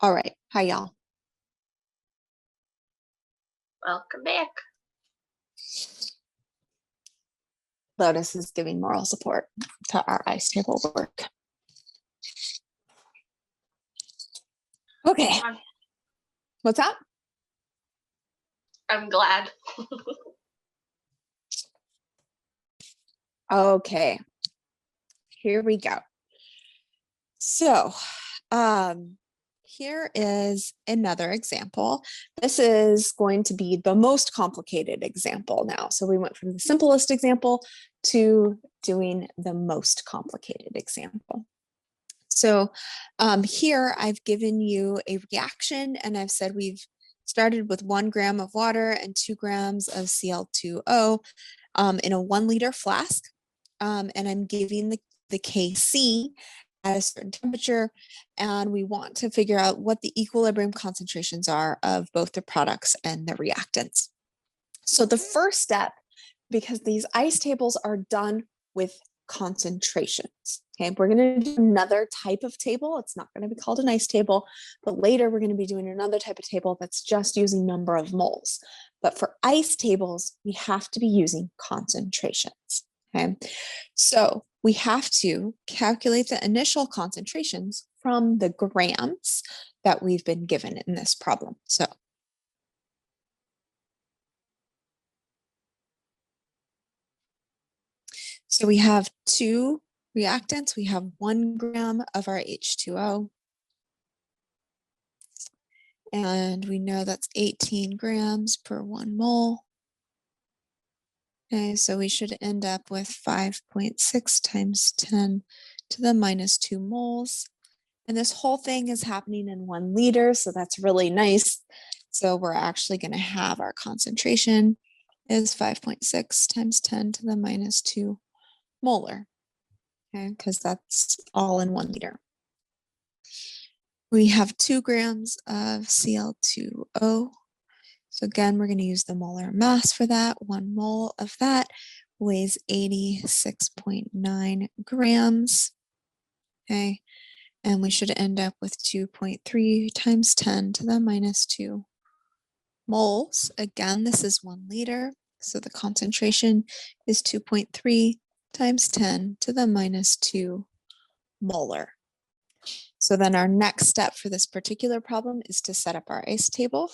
All right, hi y'all. Welcome back. Lotus is giving moral support to our ice table work. Okay, I'm, what's up? I'm glad. Okay, here we go. So, here is another example. This is going to be the most complicated example now. So we went from the simplest example to doing the most complicated example. So here I've given you a reaction and I've said we've started with 1 gram of water and 2 grams of Cl2O in a 1 liter flask. And I'm giving the Kc at a certain temperature, and we want to figure out what the equilibrium concentrations are of both the products and the reactants. So the first step, because these ice tables are done with concentrations, okay, we're going to do another type of table. It's not going to be called an ice table, but later we're going to be doing another type of table that's just using number of moles. But for ice tables, we have to be using concentrations. Okay, so we have to calculate the initial concentrations from the grams that we've been given in this problem. So we have 2 reactants. We have 1 gram of our H2O. And we know that's 18 grams per 1 mole. Okay, so we should end up with 5.6 times 10 to the minus 2 moles. And this whole thing is happening in 1 liter, so that's really nice. So we're actually going to have our concentration is 5.6 times 10 to the minus 2 molar, okay, because that's all in 1 liter. We have 2 grams of Cl2O. So again, we're going to use the molar mass for that. 1 mole of that weighs 86.9 grams. Okay, and we should end up with 2.3 times 10 to the minus 2 moles. Again, this is 1 liter. So the concentration is 2.3 times 10 to the minus 2 molar. So then our next step for this particular problem is to set up our ice table.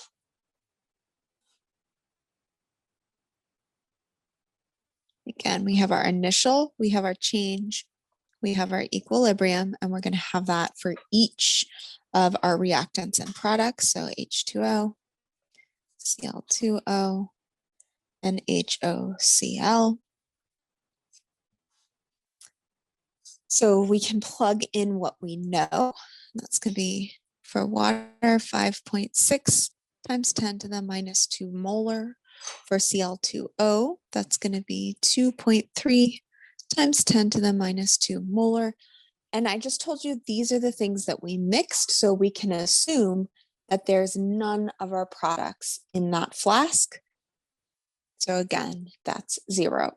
Again, we have our initial, we have our change, we have our equilibrium, and we're going to have that for each of our reactants and products. So H2O, Cl2O, and HOCl. So we can plug in what we know. That's going to be for water, 5.6 times 10 to the minus 2 molar. For Cl2O, that's going to be 2.3 times 10 to the minus 2 molar. And I just told you these are the things that we mixed, so we can assume that there's none of our products in that flask. So again, that's 0.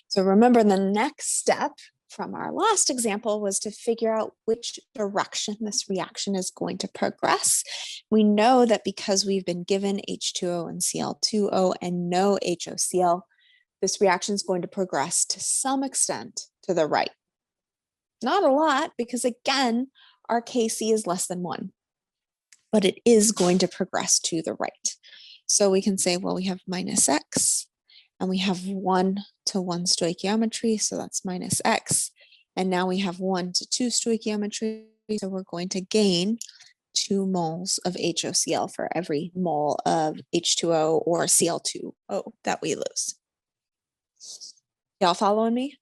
So remember, the next step from our last example was to figure out which direction this reaction is going to progress. We know that because we've been given H2O and Cl2O and no HOCl, this reaction is going to progress to some extent to the right. Not a lot, because again, our Kc is less than 1, but it is going to progress to the right. So we can say, well, we have minus x, and we have 1-to-1 stoichiometry, so that's minus x. And now we have 1-to-2 stoichiometry, so we're going to gain 2 moles of HOCl for every mole of H2O or Cl2O that we lose. Y'all following me?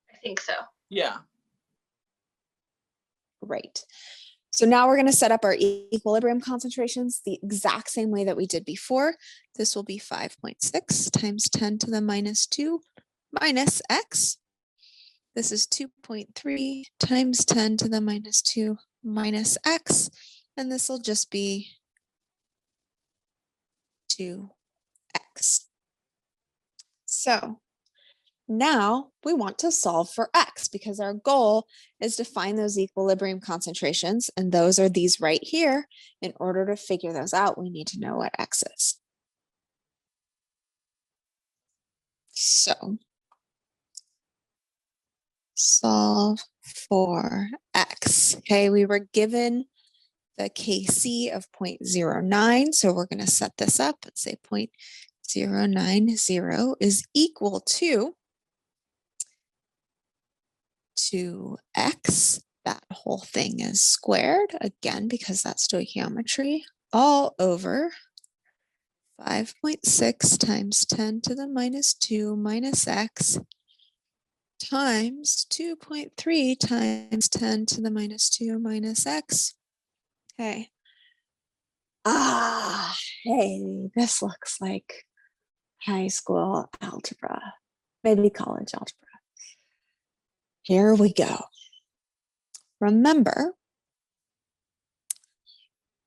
I think so. Yeah. Great. So now we're going to set up our equilibrium concentrations the exact same way that we did before. This will be 5.6 times 10 to the minus 2 minus x. This is 2.3 times 10 to the minus 2 minus x. And this will just be 2x. So Now we want to solve for X because our goal is to find those equilibrium concentrations, and those are these right here. In order to figure those out, we need to know what X is. So solve for X. Okay, we were given the Kc of 0.09, so we're going to set this up and say 0.090 is equal to 2x. That whole thing is squared, again, because that's stoichiometry, all over 5.6 times 10 to the minus 2 minus x times 2.3 times 10 to the minus 2 minus x. Okay. Hey, this looks like high school algebra, maybe college algebra. Here we go. Remember,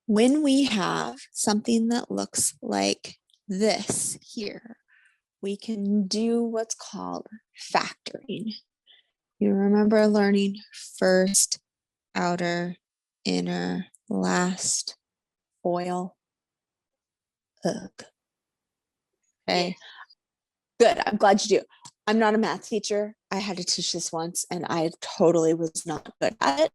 when we have something that looks like this here, we can do what's called factoring. You remember learning first, outer, inner, last, FOIL. Ugh. Okay. Good. I'm glad you do. I'm not a math teacher. I had to teach this once and I totally was not good at it.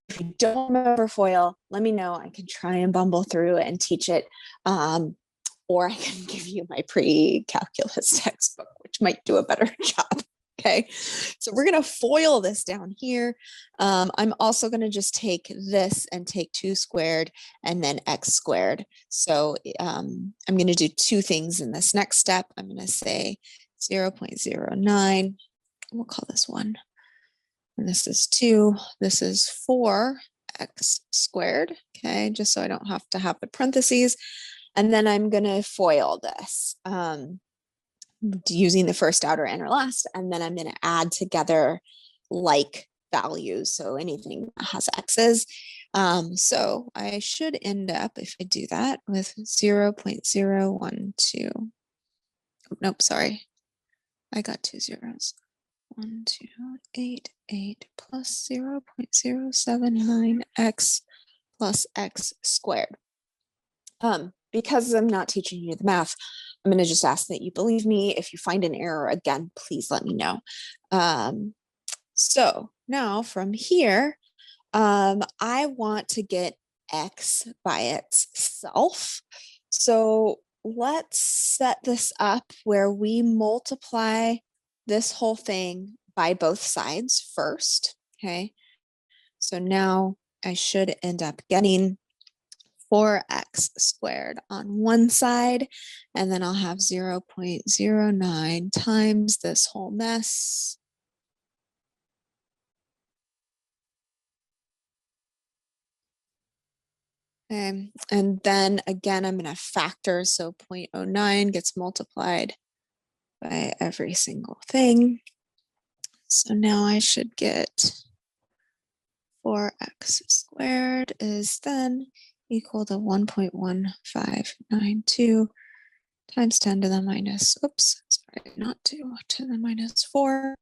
If you don't remember FOIL, let me know. I can try and bumble through it and teach it. Or I can give you my pre-calculus textbook, which might do a better job. Okay, so we're going to FOIL this down here. I'm also going to just take this and take 2 squared and then x squared. So I'm going to do 2 things in this next step. I'm going to say 0.09. We'll call this 1. And this is 2. This is 4x squared. Okay, just so I don't have to have the parentheses. And then I'm going to FOIL this. Using the first, outer, inner, last, and then I'm going to add together like values, so anything that has x's. So I should end up, if I do that, with 0.012. Nope, sorry, I got 2 zeros. 1288 plus 0.079x plus x squared. Because I'm not teaching you the math, I'm going to just ask that you believe me. If you find an error again, please let me know. So now from here, I want to get x by itself. So let's set this up where we multiply this whole thing by both sides first. Okay. So now I should end up getting 4x squared on one side, and then I'll have 0.09 times this whole mess. Okay. And then again, I'm going to factor, so 0.09 gets multiplied by every single thing. So now I should get 4x squared is then equal to 1.1592 times 10 to the minus, oops, sorry, not 2, to the minus 4.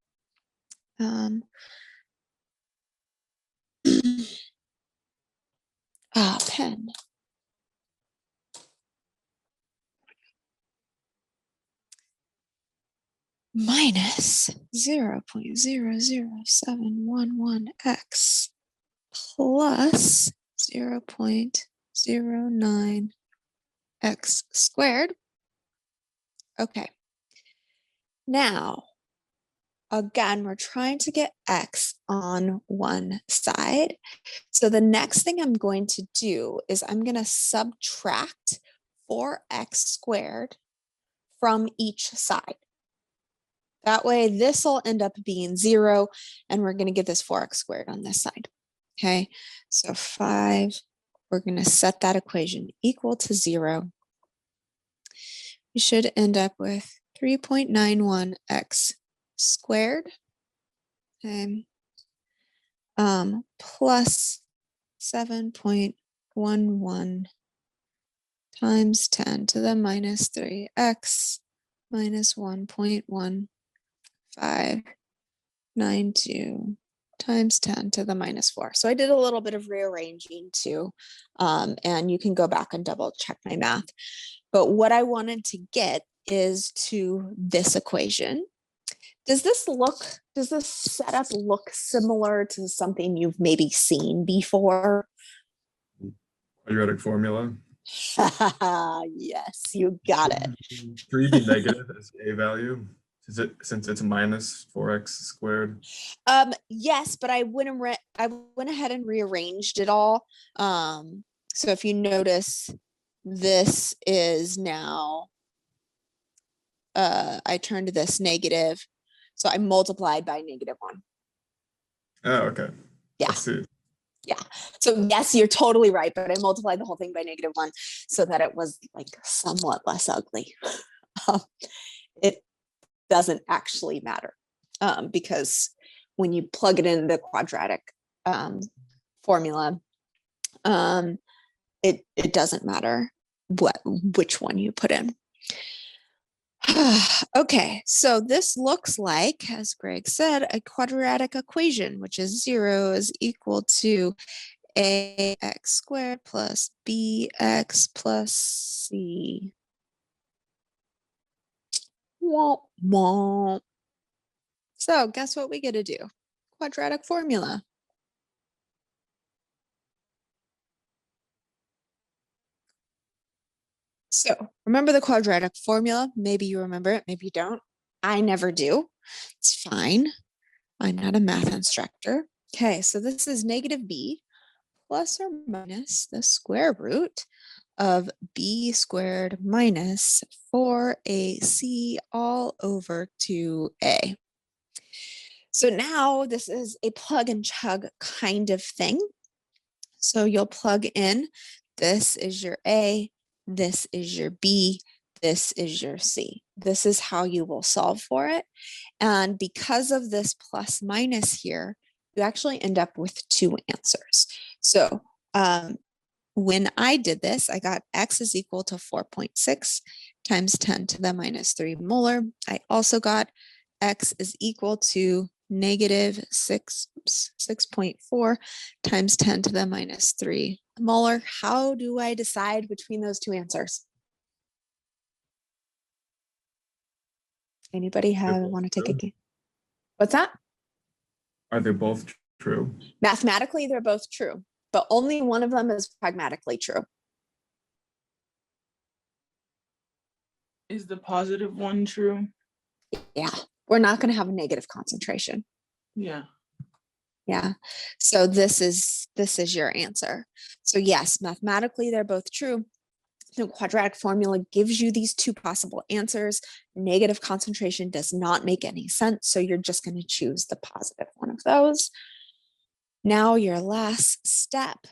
Pen. Minus 0.00711x plus 0.09x squared. Okay. Now, again, we're trying to get x on one side. So the next thing I'm going to do is I'm going to subtract 4x squared from each side. That way, this will end up being 0, and we're going to get this 4x squared on this side. Okay, so 5, we're going to set that equation equal to 0. We should end up with 3.91x squared, okay, plus 7.11 times 10 to the minus 3x minus 1.15 0.592 times 10 to the minus 4. So I did a little bit of rearranging too, and you can go back and double check my math. But what I wanted to get is to this equation. Does this setup look similar to something you've maybe seen before? Quadratic formula. Yes, you got it. 3 be negative as a value, since it's minus 4x squared. Yes, but I went ahead and rearranged it all. So if you notice, this is now, I turned this negative, so I multiplied by -1. Oh, okay. Yeah. I see. So yes, you're totally right, but I multiplied the whole thing by -1 so that it was like somewhat less ugly. It doesn't actually matter, because when you plug it in the quadratic formula, it doesn't matter which one you put in. Okay, so this looks like, as Greg said, a quadratic equation, which is 0 is equal to ax squared plus bx plus c. Womp womp. So guess what we get to do? Quadratic formula. So remember the quadratic formula? Maybe you remember it, maybe you don't. I never do. It's fine. I'm not a math instructor. Okay, so this is -b plus or minus the square root of b squared minus 4ac all over 2a. So now this is a plug and chug kind of thing. So you'll plug in, this is your A, this is your B, this is your C. This is how you will solve for it. And because of this plus minus here, you actually end up with 2 answers. So when I did this, I got x is equal to 4.6 times 10 to the minus 3 molar. I also got x is equal to -6.4 times 10 to the minus 3 molar. How do I decide between those 2 answers? Anybody want to take a guess? What's that? Are they both true? Mathematically, they're both true, but only one of them is pragmatically true. Is the positive one true? Yeah, we're not going to have a negative concentration. Yeah. Yeah, so this is your answer. So yes, mathematically they're both true. The quadratic formula gives you these 2 possible answers. Negative concentration does not make any sense, so you're just going to choose the positive one of those. Now your last step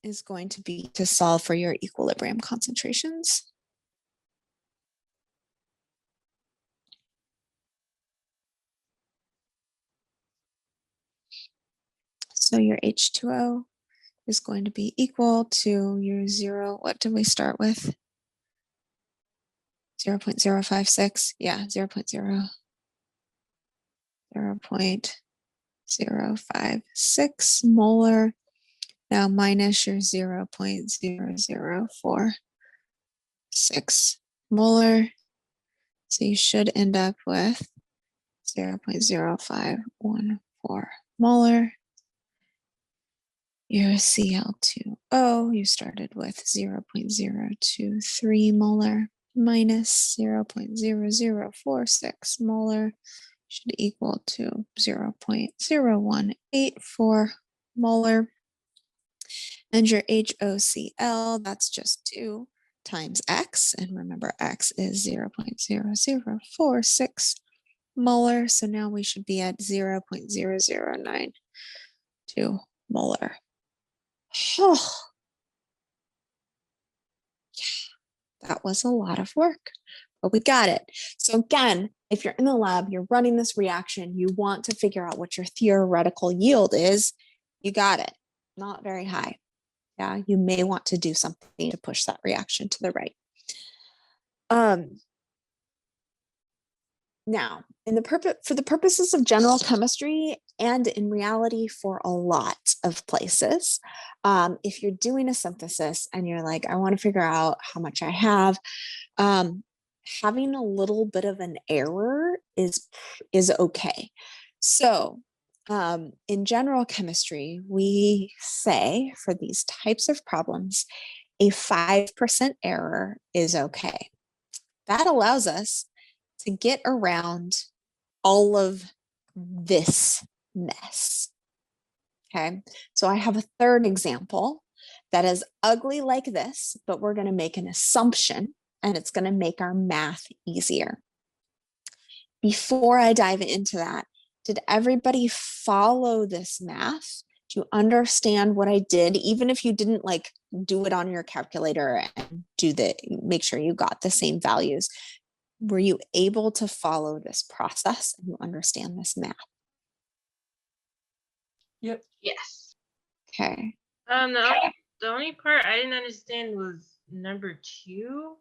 is going to be to solve for your equilibrium concentrations. So your H2O is going to be equal to your 0. What did we start with? 0.056. Yeah, 0.056 molar. Now minus your 0.0046 molar. So you should end up with 0.0514 molar. Your Cl2O, you started with 0.023 molar minus 0.0046 molar should equal to 0.0184 molar. And your HOCl, that's just 2 times X. And remember, X is 0.0046 molar. So now we should be at 0.0092 molar. Oh, yeah, that was a lot of work, but we got it. So again, if you're in the lab, you're running this reaction, you want to figure out what your theoretical yield is, you got it. Not very high. Yeah, you may want to do something to push that reaction to the right. Now, for the purposes of general chemistry, and in reality for a lot of places, if you're doing a synthesis and you're like, I want to figure out how much I have, having a little bit of an error is okay. So in general chemistry, we say for these types of problems, a 5% error is okay. That allows us to get around all of this mess. Okay, so I have a third example that is ugly like this, but we're going to make an assumption and it's going to make our math easier. Before I dive into that, did everybody follow this math? Do you understand what I did? Even if you didn't like do it on your calculator and make sure you got the same values, were you able to follow this process and you understand this math? Yep. Yes. Okay. The only part I didn't understand was number 2.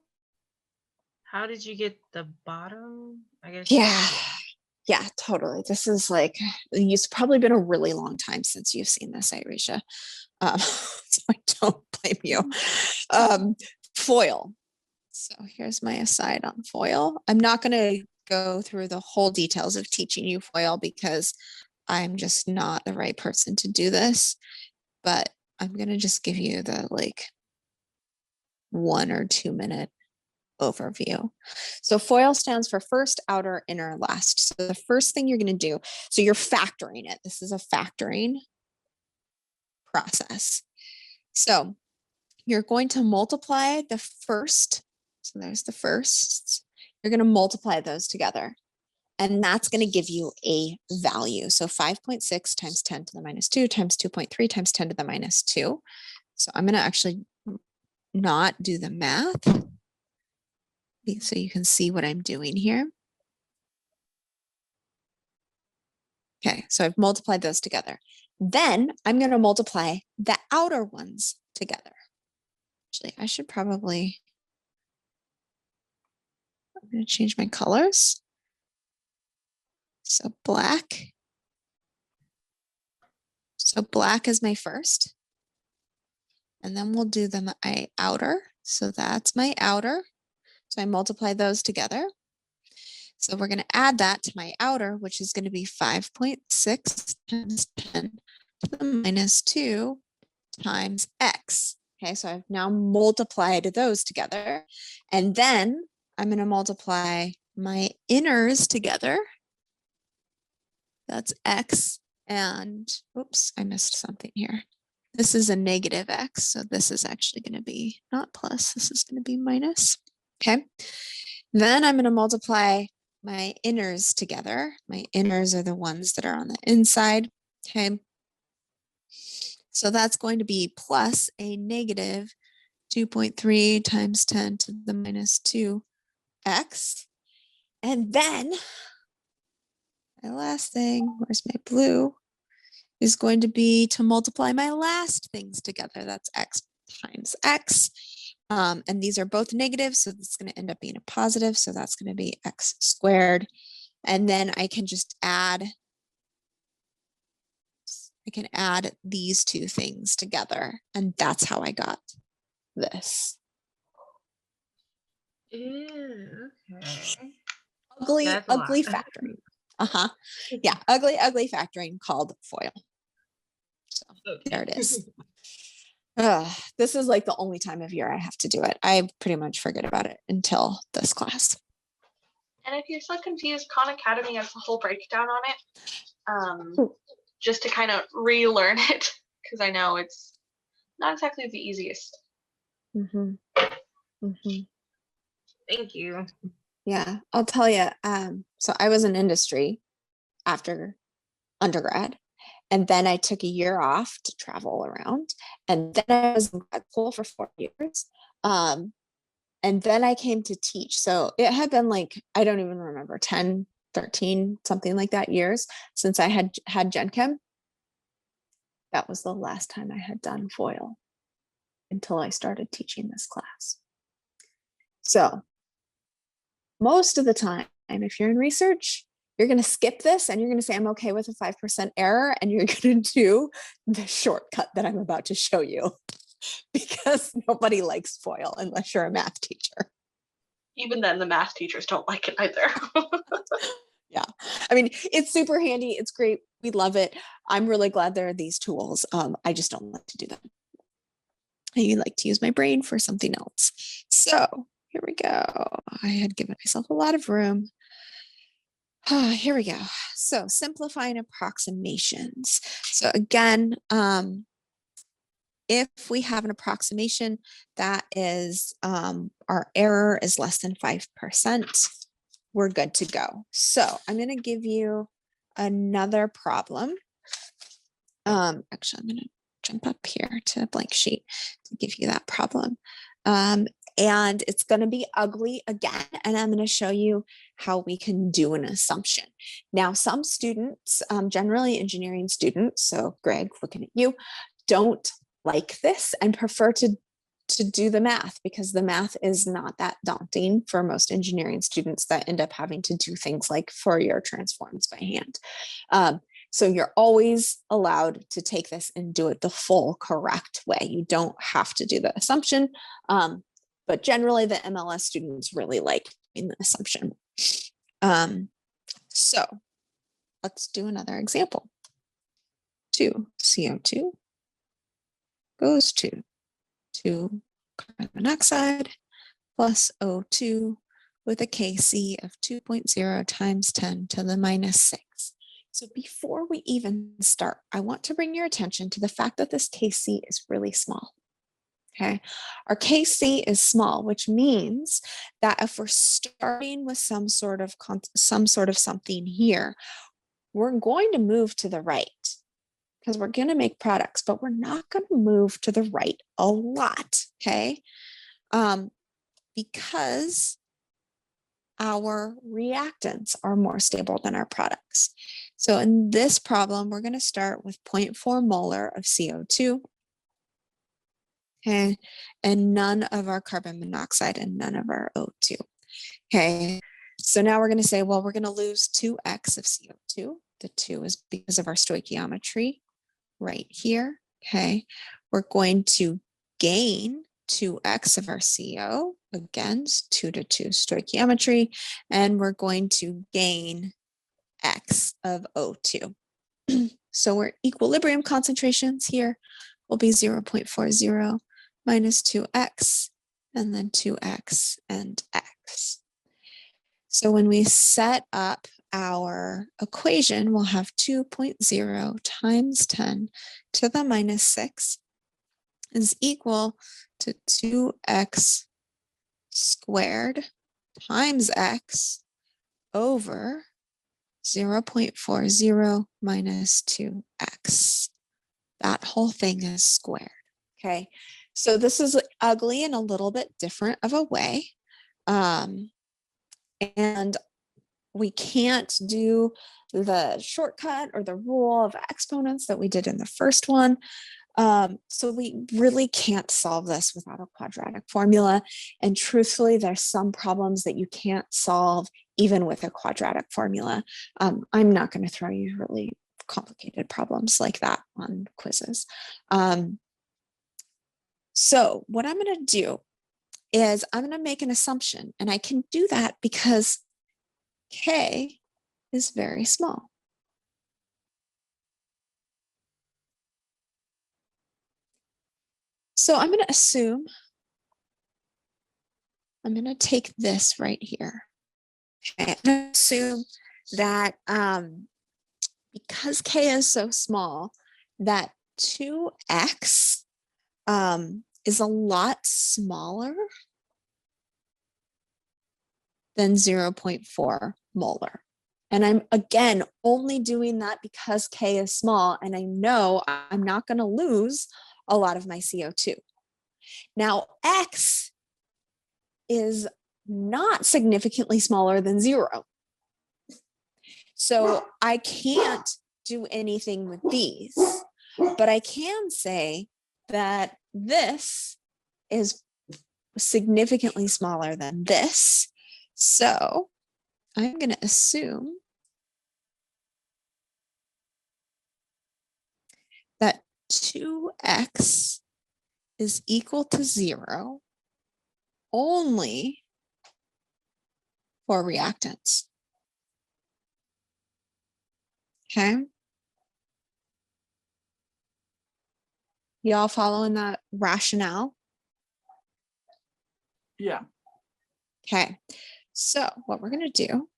How did you get the bottom? I guess. Yeah, totally. This is like, it's probably been a really long time since you've seen this, Irisha. So I don't blame you. Foil. So here's my aside on foil. I'm not going to go through the whole details of teaching you foil because I'm just not the right person to do this, but I'm going to just give you the like 1 or 2 minute overview. So FOIL stands for first, outer, inner, last. So the first thing you're going to do, so you're factoring it. This is a factoring process. So you're going to multiply the first. So there's the firsts. You're going to multiply those together. And that's going to give you a value. So 5.6 times 10 to the minus 2 times 2.3 times 10 to the minus 2. So I'm going to actually not do the math so you can see what I'm doing here. Okay, so I've multiplied those together. Then I'm going to multiply the outer ones together. Actually, I should probably, I'm going to change my colors. So black. So black is my first. And then we'll do my outer. So that's my outer. So I multiply those together. So we're going to add that to my outer, which is going to be 5.6 times 10 to the minus 2 times x. Okay, so I've now multiplied those together. And then I'm going to multiply my inners together. That's x. And oops, I missed something here. This is a negative x. So this is actually going to be not plus. This is going to be minus. Okay. Then I'm going to multiply my inners together. My inners are the ones that are on the inside. Okay. So that's going to be plus a negative 2.3 times 10 to the minus 2x. And then my last thing, where's my blue, is going to be to multiply my last things together. That's x times x. And these are both negative, so it's going to end up being a positive. So that's going to be x squared. And then I can just add, these two things together. And that's how I got this. Ew, okay. Ugly, That's a lot. ugly factoring. Uh-huh. Yeah, ugly, ugly factoring called FOIL. So there it is. This is like the only time of year I have to do it. I pretty much forget about it until this class. And if you're still confused, Khan Academy has a whole breakdown on it, just to kind of relearn it, because I know it's not exactly the easiest. Mm-hmm. Mm-hmm. Thank you. Yeah, I'll tell you. So I was in industry after undergrad, and then I took a year off to travel around, and then I was in grad school for 4 years. And then I came to teach. So it had been like, I don't even remember, 10, 13, something like that years since I had Gen Chem. That was the last time I had done FOIL until I started teaching this class. So most of the time If you're in research, you're going to skip this and you're going to say, I'm okay with a 5% error. And you're going to do the shortcut that I'm about to show you because nobody likes FOIL unless you're a math teacher. Even then, the math teachers don't like it either. Yeah. I mean, it's super handy. It's great. We love it. I'm really glad there are these tools. I just don't like to do them. I like to use my brain for something else. So here we go. I had given myself a lot of room. Here we go. So simplifying approximations. So again, if we have an approximation that is our error is less than 5%, we're good to go. So I'm going to give you another problem. Actually, I'm going to jump up here to a blank sheet to give you that problem. And it's going to be ugly again. And I'm going to show you how we can do an assumption. Now, some students, generally engineering students, so Greg, looking at you, don't like this and prefer to do the math because the math is not that daunting for most engineering students that end up having to do things like Fourier transforms by hand. So you're always allowed to take this and do it the full correct way. You don't have to do the assumption, but generally the MLS students really like doing the assumption. So let's do another example. 2 CO2 goes to 2 carbon monoxide plus O2 with a Kc of 2.0 times 10 to the minus 6. So before we even start, I want to bring your attention to the fact that this Kc is really small. Okay, our Kc is small, which means that if we're starting with some sort of something here, we're going to move to the right because we're going to make products, but we're not going to move to the right a lot. Okay, because our reactants are more stable than our products. So in this problem, we're going to start with 0.4 molar of CO2. Okay, and none of our carbon monoxide and none of our O2. Okay, so now we're going to say, well, we're going to lose 2x of CO2. The 2 is because of our stoichiometry right here. Okay, we're going to gain 2x of our CO, again, 2 to 2 stoichiometry, and we're going to gain x of O2. So our equilibrium concentrations here will be 0.40 minus 2x, and then 2x and x. So when we set up our equation, we'll have 2.0 times 10 to the minus 6 is equal to 2x squared times x over 0.40 minus 2x. That whole thing is squared. Okay, so this is ugly in a little bit different of a way. And we can't do the shortcut or the rule of exponents that we did in the first one. So we really can't solve this without a quadratic formula. And truthfully, there's some problems that you can't solve even with a quadratic formula. I'm not going to throw you really complicated problems like that on quizzes. So what I'm going to do is I'm going to make an assumption, and I can do that because K is very small. So I'm going to assume, I'm going to take this right here. Okay, I'm going to assume that because K is so small, that 2x is a lot smaller than 0.4 molar. And I'm, again, only doing that because K is small, and I know I'm not going to lose a lot of my CO2. Now, X is not significantly smaller than 0. So I can't do anything with these, but I can say that this is significantly smaller than this. So I'm going to assume that 2x is equal to 0 only for reactants. Okay. Y'all following that rationale? Yeah. Okay. So what we're going to do.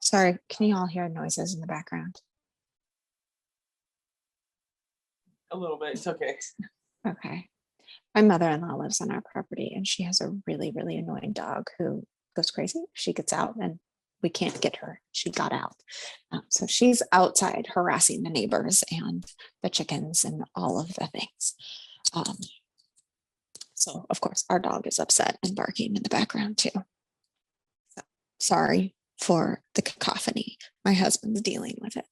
Sorry, can you all hear noises in the background? A little bit. It's okay. Okay. My mother-in-law lives on our property and she has a really, really annoying dog who goes crazy. She gets out and we can't get her. She got out. So she's outside harassing the neighbors and the chickens and all of the things. So of course our dog is upset and barking in the background too. So, sorry for the cacophony. My husband's dealing with it.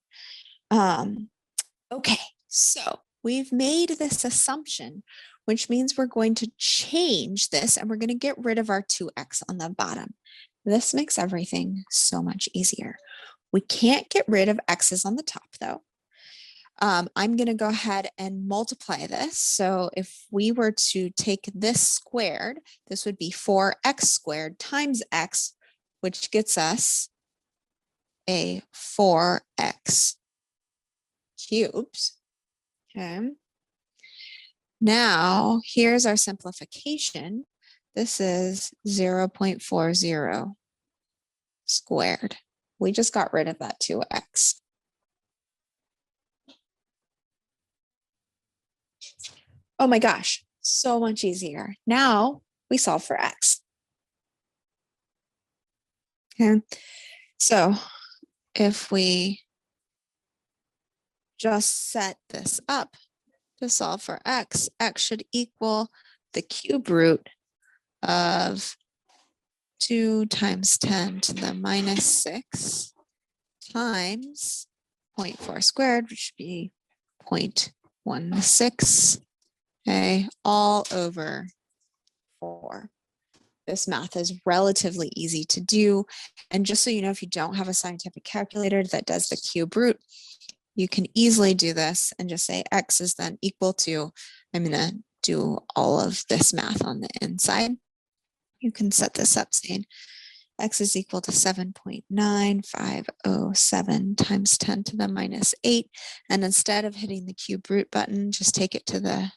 Okay, so we've made this assumption, which means we're going to change this and we're going to get rid of our 2x on the bottom. This makes everything so much easier. We can't get rid of x's on the top though. I'm going to go ahead and multiply this. So if we were to take this squared, this would be 4x squared times x, which gets us a 4x cubed. Okay. Now here's our simplification. This is 0.40 squared. We just got rid of that 2x. Oh my gosh, so much easier. Now we solve for x. Okay, so if we just set this up to solve for x, x should equal the cube root of 2 times 10 to the minus 6 times 0.4 squared, which would be 0.16, okay, all over 4. This math is relatively easy to do. And just so you know, if you don't have a scientific calculator that does the cube root, you can easily do this and just say x is then equal to, I'm going to do all of this math on the inside. You can set this up saying x is equal to 7.9507 times 10 to the minus 8. And instead of hitting the cube root button, just take it to the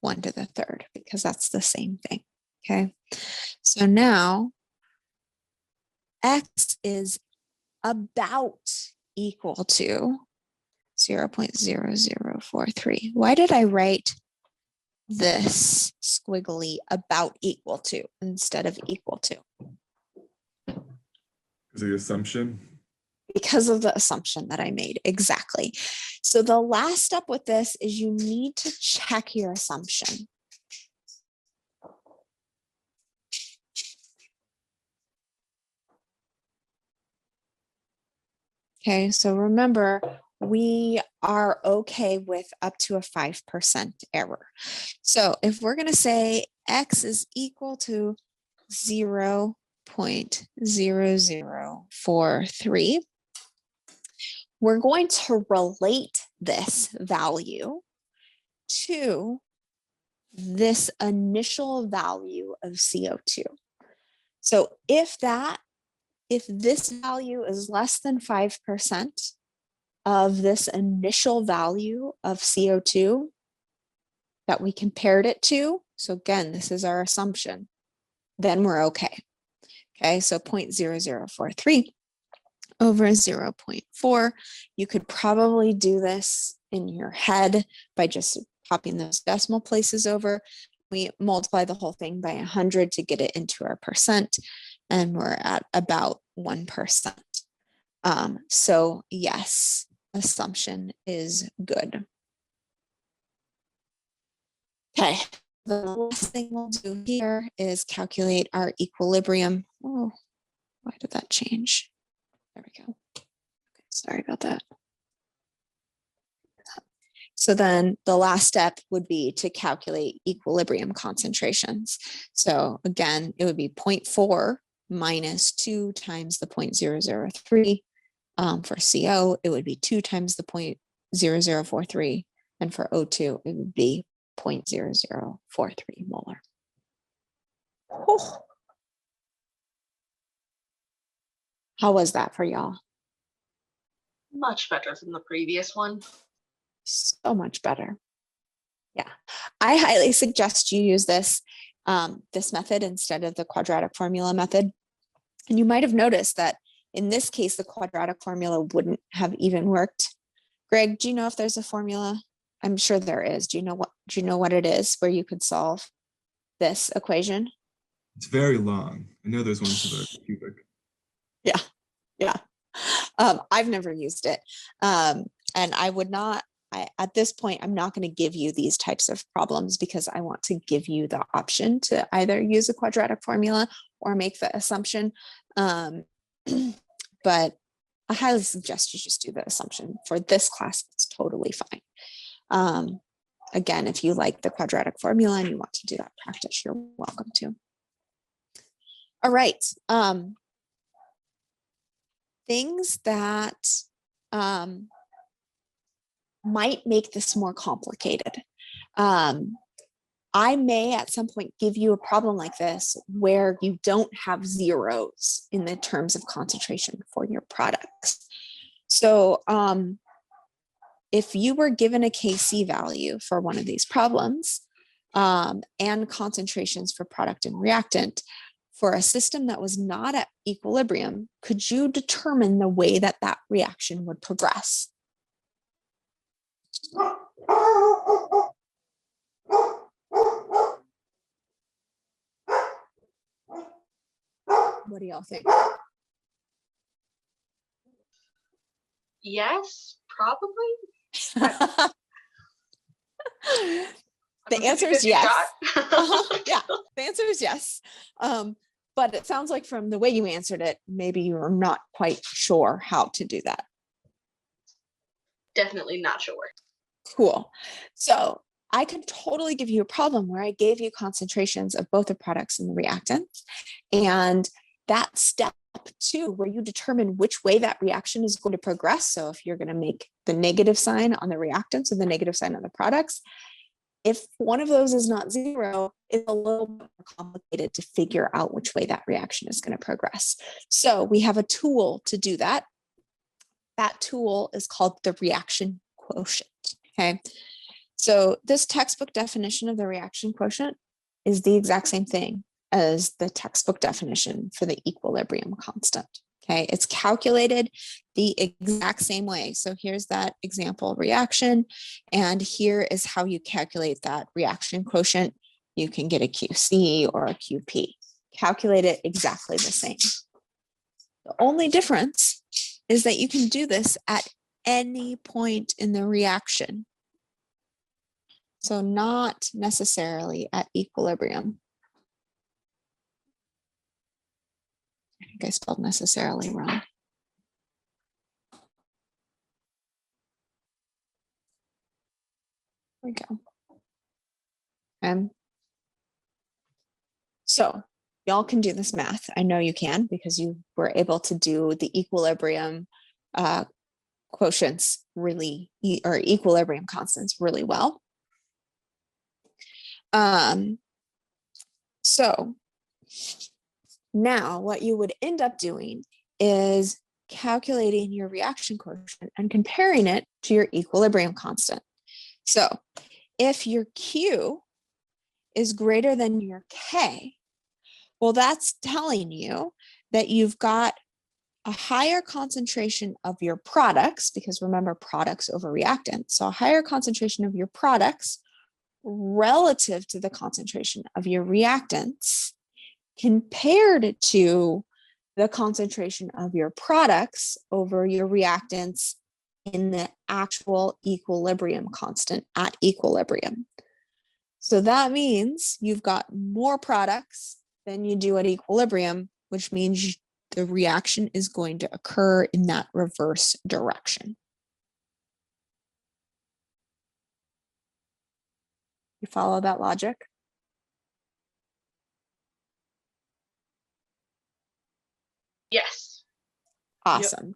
1 to the 3rd because that's the same thing. Okay, so now x is about equal to 0.0043. Why did I write this squiggly about equal to instead of equal to? Is the assumption? Because of the assumption that I made, exactly. So the last step with this is you need to check your assumption. Okay, so remember, we are okay with up to a 5% error. So if we're going to say x is equal to 0.0043, we're going to relate this value to this initial value of CO2. So if this value is less than 5% of this initial value of CO2 that we compared it to, so again, this is our assumption, then we're okay. Okay, so 0.0043 over 0.4, you could probably do this in your head by just popping those decimal places over. We multiply the whole thing by 100 to get it into our percent, and we're at about 1%. So yes, assumption is good. Okay, the last thing we'll do here is calculate our equilibrium. Oh, why did that change? There we go. Okay, sorry about that. So then the last step would be to calculate equilibrium concentrations. So again, it would be 0.4 minus 2 times the 0.003. For CO, it would be 2 times the 0.0043. And for O2, it would be 0.0043 molar. Whew. How was that for y'all? Much better than the previous one. So much better. Yeah, I highly suggest you use this method instead of the quadratic formula method. And you might have noticed that in this case, the quadratic formula wouldn't have even worked. Greg, do you know if there's a formula? I'm sure there is. Do you know what it is where you could solve this equation? It's very long. I know there's ones that are cubic. Yeah. I've never used it. And I would not, at this point, I'm not going to give you these types of problems because I want to give you the option to either use a quadratic formula or make the assumption. But I highly suggest you just do the assumption. For this class, it's totally fine. Again, if you like the quadratic formula and you want to do that practice, you're welcome to. All right. Things that might make this more complicated. I may at some point give you a problem like this where you don't have zeros in the terms of concentration for your products. So if you were given a Kc value for one of these problems and concentrations for product and reactant, for a system that was not at equilibrium, could you determine the way that that reaction would progress? What do y'all think? Yes, probably. The answer is 50-50 yes. shot. Yeah, the answer is yes. But it sounds like from the way you answered it, maybe you're not quite sure how to do that. Definitely not sure. Cool. So I could totally give you a problem where I gave you concentrations of both the products and the reactants. And that step 2, where you determine which way that reaction is going to progress. So if you're going to make the negative sign on the reactants and the negative sign on the products, if one of those is not 0, it's a little bit more complicated to figure out which way that reaction is going to progress. So we have a tool to do that. That tool is called the reaction quotient. Okay. So this textbook definition of the reaction quotient is the exact same thing as the textbook definition for the equilibrium constant. Okay, it's calculated the exact same way. So here's that example reaction, and here is how you calculate that reaction quotient. You can get a QC or a QP. Calculate it exactly the same. The only difference is that you can do this at any point in the reaction. So not necessarily at equilibrium. I think I spelled necessarily wrong. There we go. So y'all can do this math. I know you can because you were able to do the equilibrium quotients really, or equilibrium constants really well. So now what you would end up doing is calculating your reaction quotient and comparing it to your equilibrium constant. So if your Q is greater than your K, well, that's telling you that you've got a higher concentration of your products, because remember, products over reactants. So a higher concentration of your products relative to the concentration of your reactants compared to the concentration of your products over your reactants in the actual equilibrium constant at equilibrium. So that means you've got more products than you do at equilibrium, which means the reaction is going to occur in that reverse direction. You follow that logic? Yes. Awesome.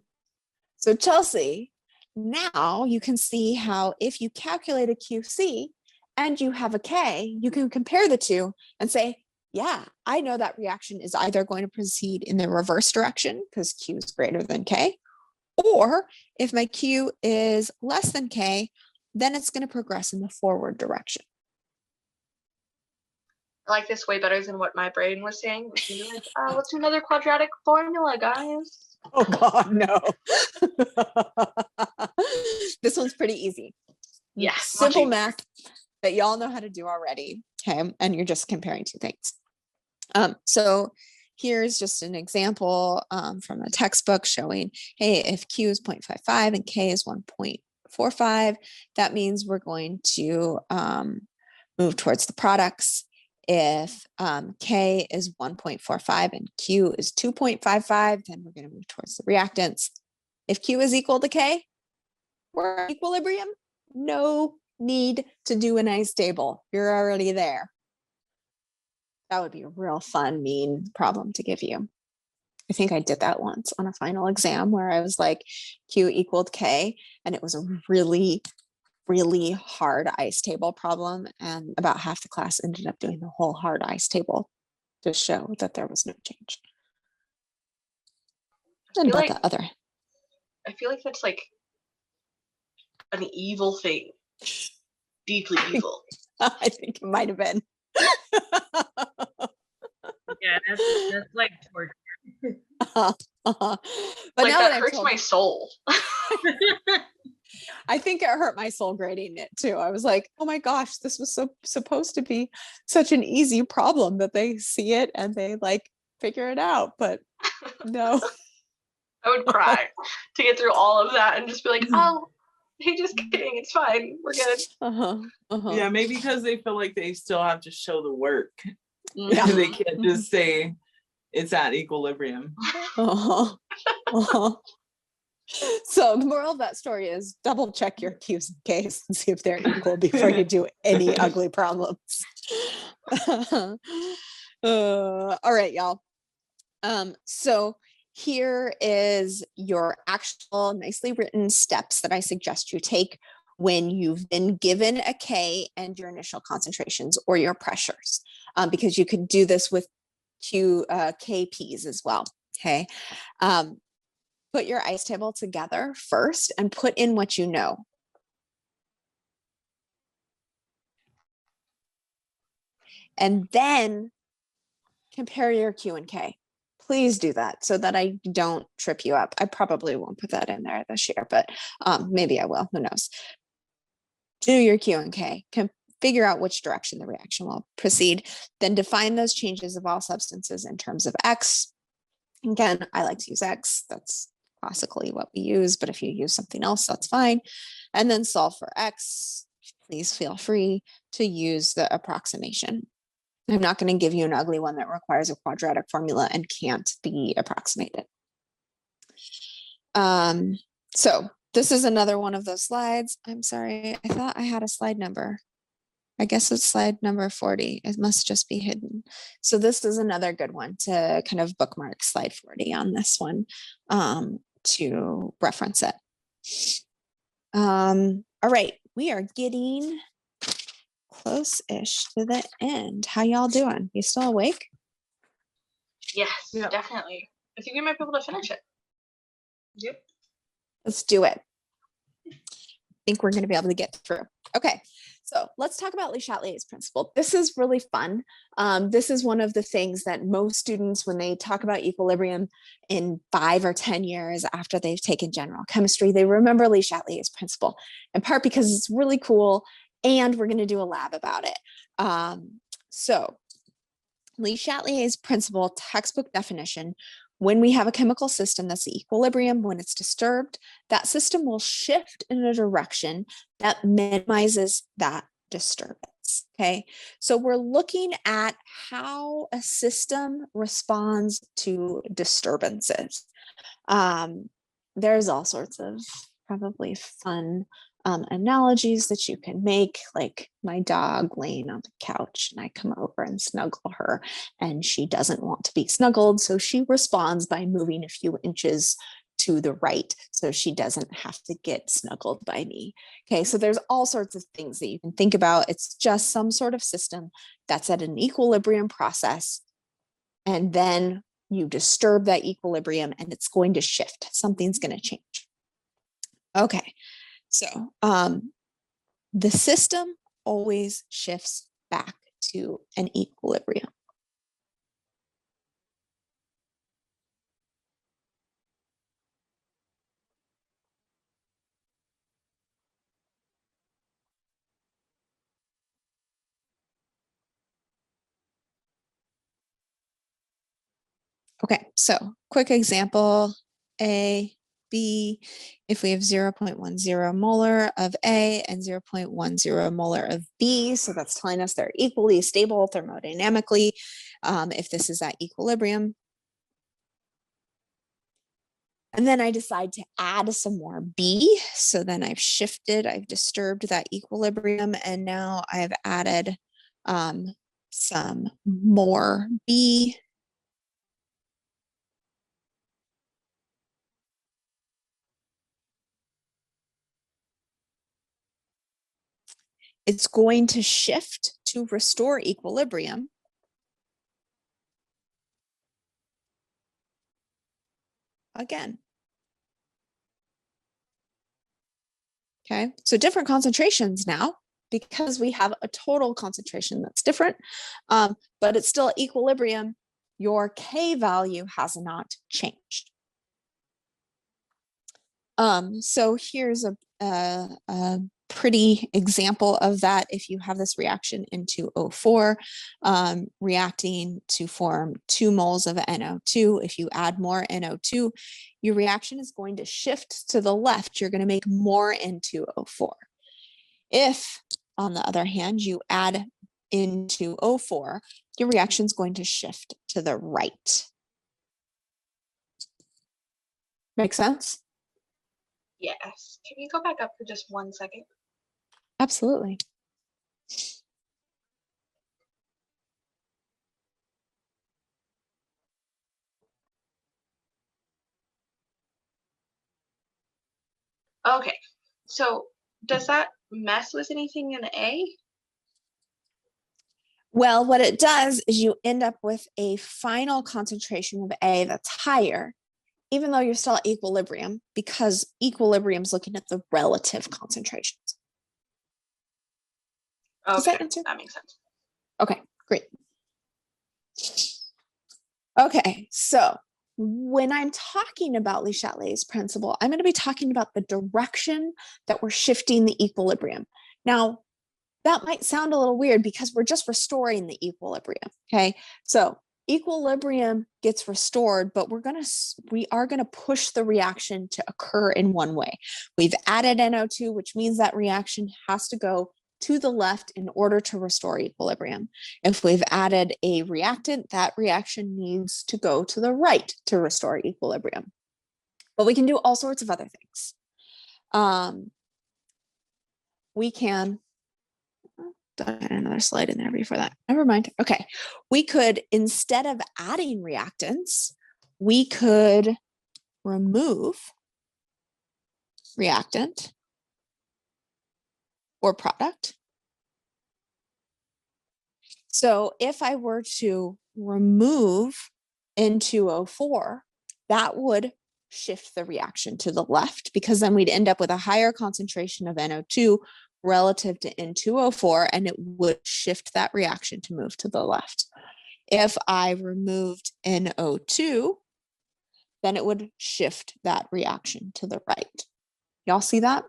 So Chelsea, now you can see how if you calculate a QC and you have a K, you can compare the two and say, yeah, I know that reaction is either going to proceed in the reverse direction because Q is greater than K, or if my Q is less than K, then it's going to progress in the forward direction. I like this way better than what my brain was saying. It was gonna be like, let's do another quadratic formula, guys. Oh God, no. This one's pretty easy. Yeah, much Simple easier. math that y'all know how to do already. Okay. And you're just comparing two things. So here's just an example from a textbook showing, hey, if Q is 0.55 and K is 1.45, that means we're going to move towards the products. If K is 1.45 and Q is 2.55, then we're going to move towards the reactants. If Q is equal to K, we're at equilibrium. No need to do an ice table. You're already there. That would be a real fun, mean problem to give you. I think I did that once on a final exam where I was like Q equaled K, and it was a really hard ice table problem. And about half the class ended up doing the whole hard ice table to show that there was no change. And feel about like- the other. I feel like that's like an evil thing. Deeply evil. I think it might have been. Yeah, that's like torture. But Like now that I've hurts told my soul. I think it hurt my soul grading it too. I was like, oh my gosh, this was supposed to be such an easy problem that they see it and they like figure it out. But no. I would cry to get through all of that and just be like, oh, hey, just kidding. It's fine. We're good. Yeah, maybe because they feel like they still have to show the work. Yeah. They can't just say it's at equilibrium. So the moral of that story is double check your Q's and K's and see if they're equal before you do any ugly problems. All right, y'all. So here is your actual nicely written steps that I suggest you take when you've been given a K and your initial concentrations or your pressures, because you could do this with KPs as well. Okay. Put your ice table together first and put in what you know. And then compare your Q and K. Please do that so that I don't trip you up. I probably won't put that in there this year, but maybe I will, who knows. Do your Q and K, figure out which direction the reaction will proceed, then define those changes of all substances in terms of X. Again, I like to use X, that's classically what we use, but if you use something else, that's fine. And then solve for X. Please feel free to use the approximation. I'm not going to give you an ugly one that requires a quadratic formula and can't be approximated. So this is another one of those slides. I'm sorry, I thought I had a slide number. I guess it's slide number 40. It must just be hidden. So this is another good one to kind of bookmark slide 40 on this one to reference it. All right, we are getting close-ish to the end. How y'all doing? You still awake? Yes, Yeah. definitely. I think we might be able to finish it. Yep. Let's do it. I think we're going to be able to get through. Okay, so let's talk about Le Chatelier's principle. This is really fun. This is one of the things that most students, when they talk about equilibrium in 5 or 10 years after they've taken general chemistry, they remember Le Chatelier's principle, in part because it's really cool, and we're going to do a lab about it. So Le Chatelier's principle, textbook definition: when we have a chemical system that's the equilibrium, when it's disturbed, that system will shift in a direction that minimizes that disturbance. Okay, so we're looking at how a system responds to disturbances. There's all sorts of probably fun analogies that you can make, like my dog laying on the couch and I come over and snuggle her and she doesn't want to be snuggled. So she responds by moving a few inches to the right so she doesn't have to get snuggled by me. Okay, so there's all sorts of things that you can think about. It's just some sort of system that's at an equilibrium process, and then you disturb that equilibrium and it's going to shift. Something's going to change. Okay, so the system always shifts back to an equilibrium. Okay, so quick example, A, B, if we have 0.10 molar of A and 0.10 molar of B, so that's telling us they're equally stable thermodynamically if this is at equilibrium. And then I decide to add some more B. So then I've shifted, I've disturbed that equilibrium, and now I've added some more B. It's going to shift to restore equilibrium. Again. Okay, so different concentrations now because we have a total concentration that's different, but it's still equilibrium. Your K value has not changed. So here's a pretty example of that. If you have this reaction in 2O4, reacting to form 2 moles of NO2, if you add more NO2, your reaction is going to shift to the left. You're going to make more N2O4. If, on the other hand, you add N2O4, your reaction is going to shift to the right. Make sense? Yes. Can you go back up for just 1 second? Absolutely. Okay. So does that mess with anything in A? Well, what it does is you end up with a final concentration of A that's higher, even though you're still at equilibrium, because equilibrium is looking at the relative concentrations. Does Okay, that answer? that makes sense. Okay, great. Okay, so when I'm talking about Le Chatelet's principle, I'm going to be talking about the direction that we're shifting the equilibrium. Now, that might sound a little weird because we're just restoring the equilibrium. Okay, so equilibrium gets restored, but we are going to push the reaction to occur in one way. We've added NO2, which means that reaction has to go to the left in order to restore equilibrium. If we've added a reactant, that reaction needs to go to the right to restore equilibrium. But we can do all sorts of other things. We can, I had another slide in there before that. Never mind. Okay. We could, instead of adding reactants, we could remove reactant or product. So if I were to remove N2O4, that would shift the reaction to the left because then we'd end up with a higher concentration of NO2 relative to N2O4, and it would shift that reaction to move to the left. If I removed NO2, then it would shift that reaction to the right. Y'all see that?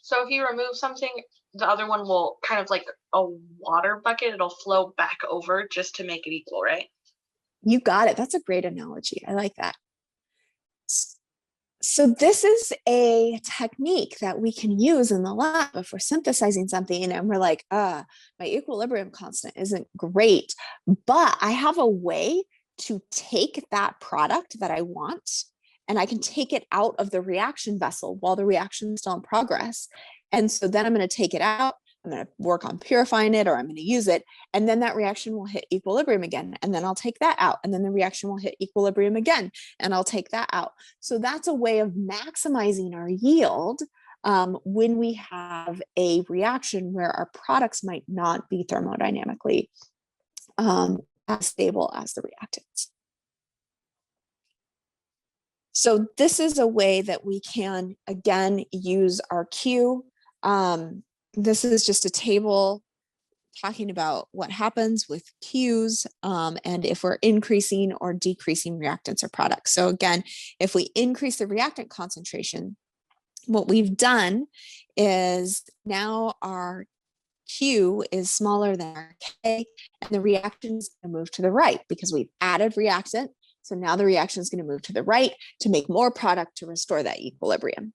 So if you remove something, the other one will kind of like a water bucket, it'll flow back over just to make it equal, right? You got it. That's a great analogy. I like that. So this is a technique that we can use in the lab if we're synthesizing something and we're like, my equilibrium constant isn't great, but I have a way to take that product that I want and I can take it out of the reaction vessel while the reaction is still in progress. And so then I'm going to take it out. I'm going to work on purifying it, or I'm going to use it. And then that reaction will hit equilibrium again. And then I'll take that out. And then the reaction will hit equilibrium again. And I'll take that out. So that's a way of maximizing our yield when we have a reaction where our products might not be thermodynamically as stable as the reactants. So this is a way that we can, again, use our Q. This is just a table talking about what happens with Qs and if we're increasing or decreasing reactants or products. So again, if we increase the reactant concentration, what we've done is now our Q is smaller than our K, and the reaction is going to move to the right because we've added reactant. So now the reaction is going to move to the right to make more product to restore that equilibrium.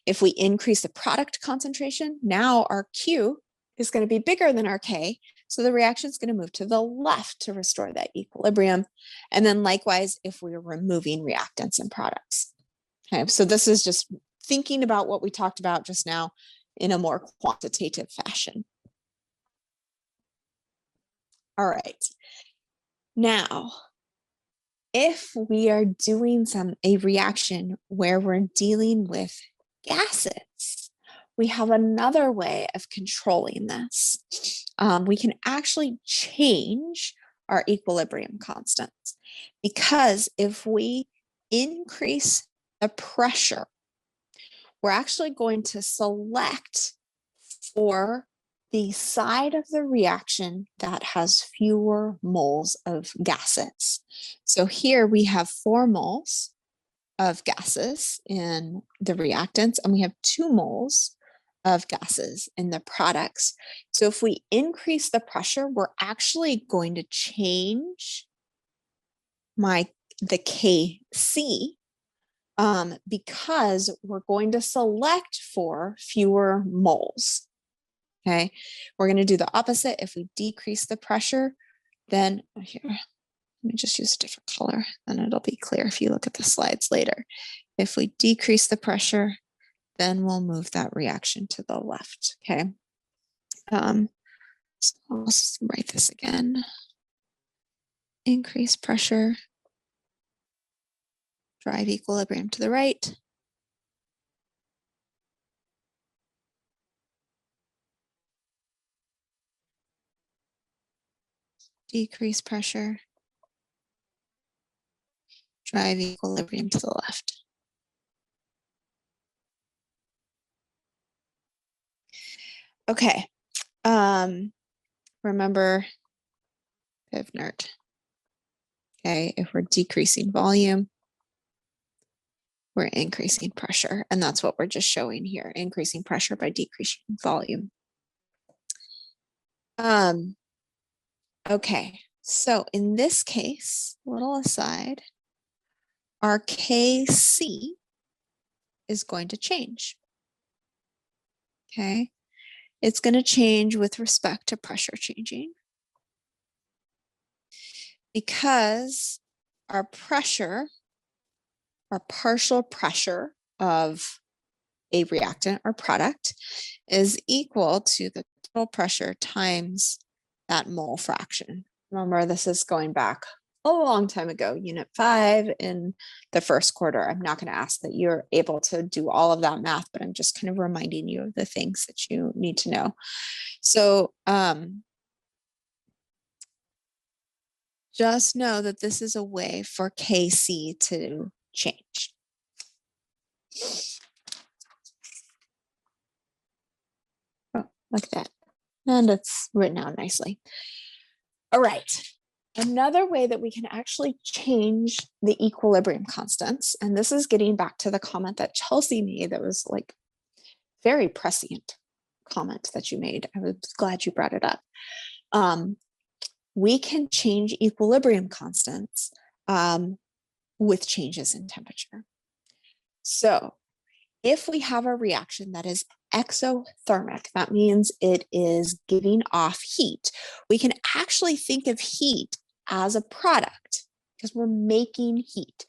If we increase the product concentration, now our Q is going to be bigger than our K. So the reaction is going to move to the left to restore that equilibrium. And then likewise, if we're removing reactants and products. Okay, so this is just thinking about what we talked about just now in a more quantitative fashion. All right. Now, if we are doing a reaction where we're dealing with gases, we have another way of controlling this. We can actually change our equilibrium constants, because if we increase the pressure, we're actually going to select for the side of the reaction that has fewer moles of gases. So here we have 4 moles of gases in the reactants, and we have 2 moles of gases in the products. So if we increase the pressure, we're actually going to change the Kc because we're going to select for fewer moles. Okay, we're going to do the opposite. If we decrease the pressure, then here, let me just use a different color, then it'll be clear if you look at the slides later. If we decrease the pressure, then we'll move that reaction to the left. Okay, so I'll write this again. Increase pressure, drive equilibrium to the right. Decrease pressure, drive equilibrium to the left. Okay, remember Pivnert. Okay, if we're decreasing volume, we're increasing pressure, and that's what we're just showing here, increasing pressure by decreasing volume. Okay, so in this case, little aside, our Kc is going to change. Okay, it's going to change with respect to pressure changing, because our pressure, our partial pressure of a reactant or product is equal to the total pressure times that mole fraction. Remember, this is going back a long time ago, unit 5 in the first quarter. I'm not going to ask that you're able to do all of that math, but I'm just kind of reminding you of the things that you need to know. So just know that this is a way for Kc to change. Oh, like that. And it's written out nicely. All right. Another way that we can actually change the equilibrium constants, and this is getting back to the comment that Chelsea made that was like very prescient comment that you made. I was glad you brought it up. We can change equilibrium constants with changes in temperature. So if we have a reaction that is exothermic, that means it is giving off heat. We can actually think of heat as a product because we're making heat.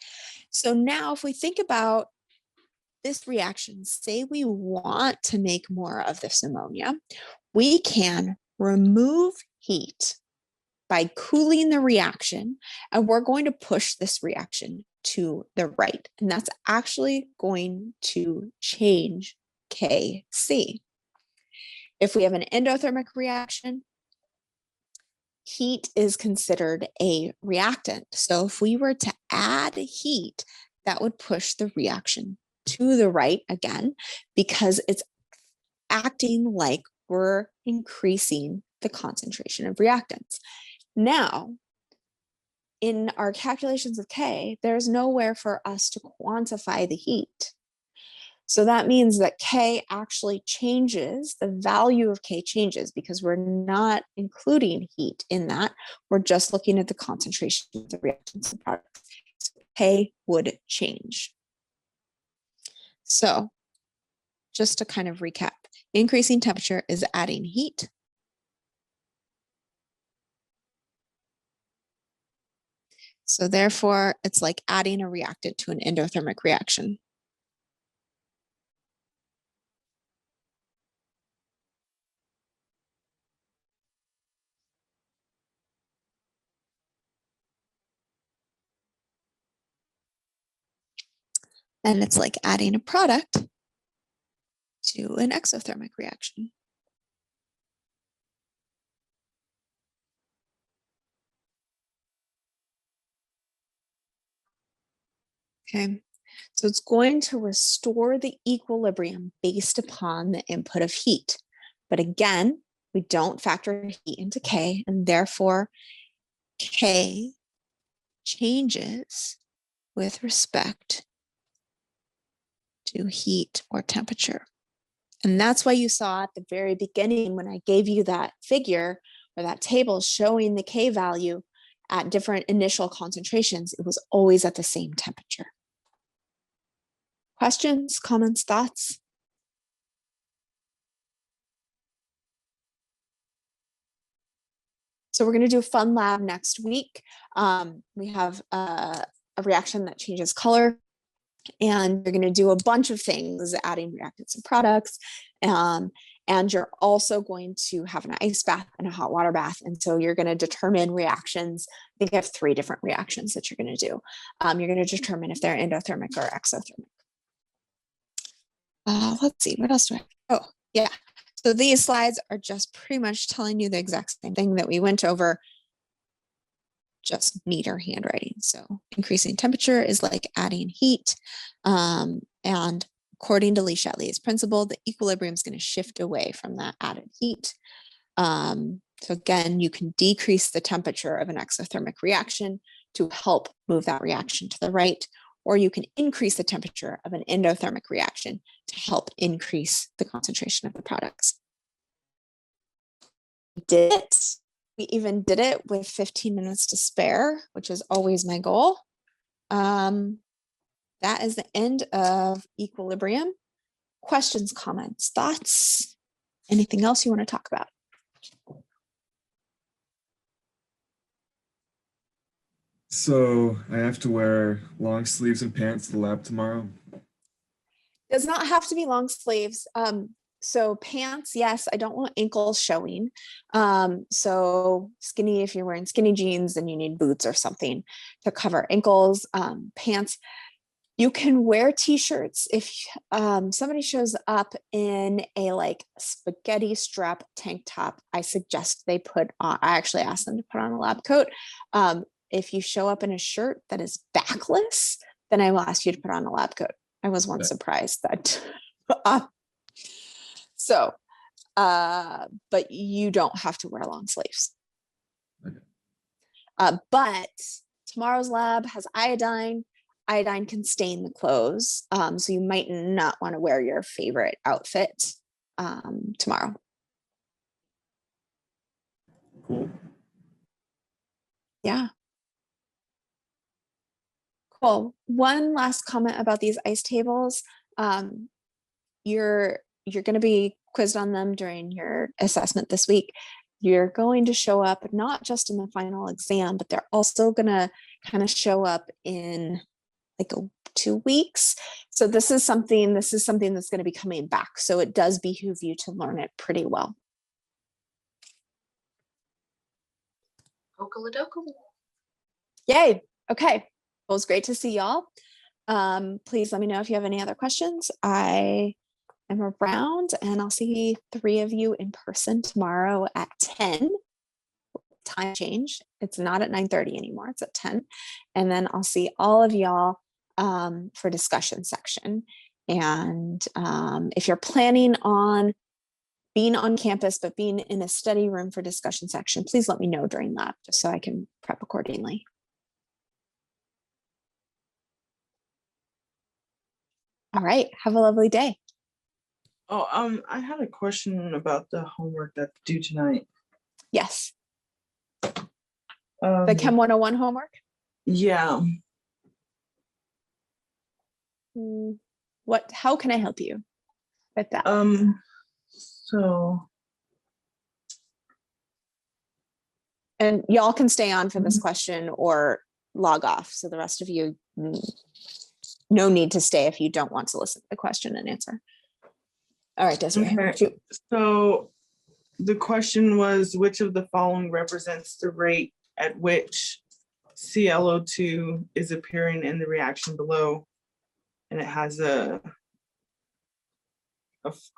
So now if we think about this reaction, say we want to make more of this ammonia, we can remove heat by cooling the reaction, and we're going to push this reaction to the right. And that's actually going to change Kc. If we have an endothermic reaction, heat is considered a reactant. So if we were to add heat, that would push the reaction to the right again, because it's acting like we're increasing the concentration of reactants. Now, in our calculations of K, there's nowhere for us to quantify the heat. So that means that K actually changes, the value of K changes because we're not including heat in that. We're just looking at the concentration of the reactants and products. So K would change. So just to kind of recap, increasing temperature is adding heat. So therefore, it's like adding a reactant to an endothermic reaction. And it's like adding a product to an exothermic reaction. Okay, so it's going to restore the equilibrium based upon the input of heat. But again, we don't factor heat into K, and therefore K changes with respect to heat or temperature. And that's why you saw at the very beginning when I gave you that figure or that table showing the K value at different initial concentrations, it was always at the same temperature. Questions, comments, thoughts? So we're going to do a fun lab next week. We have a reaction that changes color, and you're going to do a bunch of things, adding reactants and products. And you're also going to have an ice bath and a hot water bath. And so you're going to determine reactions. I think I have 3 different reactions that you're going to do. You're going to determine if they're endothermic or exothermic. Let's see, what else do I have? Oh, yeah. So these slides are just pretty much telling you the exact same thing that we went over, just neater handwriting. So increasing temperature is like adding heat. And according to Le Chatelier's principle, the equilibrium is going to shift away from that added heat. So again, you can decrease the temperature of an exothermic reaction to help move that reaction to the right, or you can increase the temperature of an endothermic reaction to help increase the concentration of the products. We did it. We even did it with 15 minutes to spare, which is always my goal. That is the end of equilibrium. Questions, comments, thoughts? Anything else you want to talk about? So I have to wear long sleeves and pants to the lab tomorrow. Does not have to be long sleeves. So pants, yes, I don't want ankles showing. So skinny, if you're wearing skinny jeans, then you need boots or something to cover ankles. Pants, you can wear t-shirts. If somebody shows up in a like spaghetti strap tank top, I suggest they put on, I actually asked them to put on a lab coat. If you show up in a shirt that is backless, then I will ask you to put on a lab coat. I was once surprised that. But you don't have to wear long sleeves. Okay. But tomorrow's lab has iodine. Iodine can stain the clothes. So you might not want to wear your favorite outfit tomorrow. Cool. Yeah. Cool. One last comment about these ice tables. You're going to be quizzed on them during your assessment this week. You're going to show up not just in the final exam, but they're also going to kind of show up in like 2 weeks. So this is something that's going to be coming back. So it does behoove you to learn it pretty well. Okaladoku. Yay. Okay. Well, it's great to see y'all. Please let me know if you have any other questions. I am around, and I'll see 3 of you in person tomorrow at 10. Time change. It's not at 9:30 anymore. It's at 10. And then I'll see all of y'all for discussion section. And if you're planning on being on campus, but being in a study room for discussion section, please let me know during that, just so I can prep accordingly. All right. Have a lovely day. Oh, I had a question about the homework that's due tonight. Yes. The Chem 101 homework. Yeah. How can I help you with that? So And y'all can stay on for this question or log off. So the rest of you, no need to stay if you don't want to listen to the question and answer. All right, Desiree. Okay. Shoot. So the question was, which of the following represents the rate at which ClO2 is appearing in the reaction below? And it has a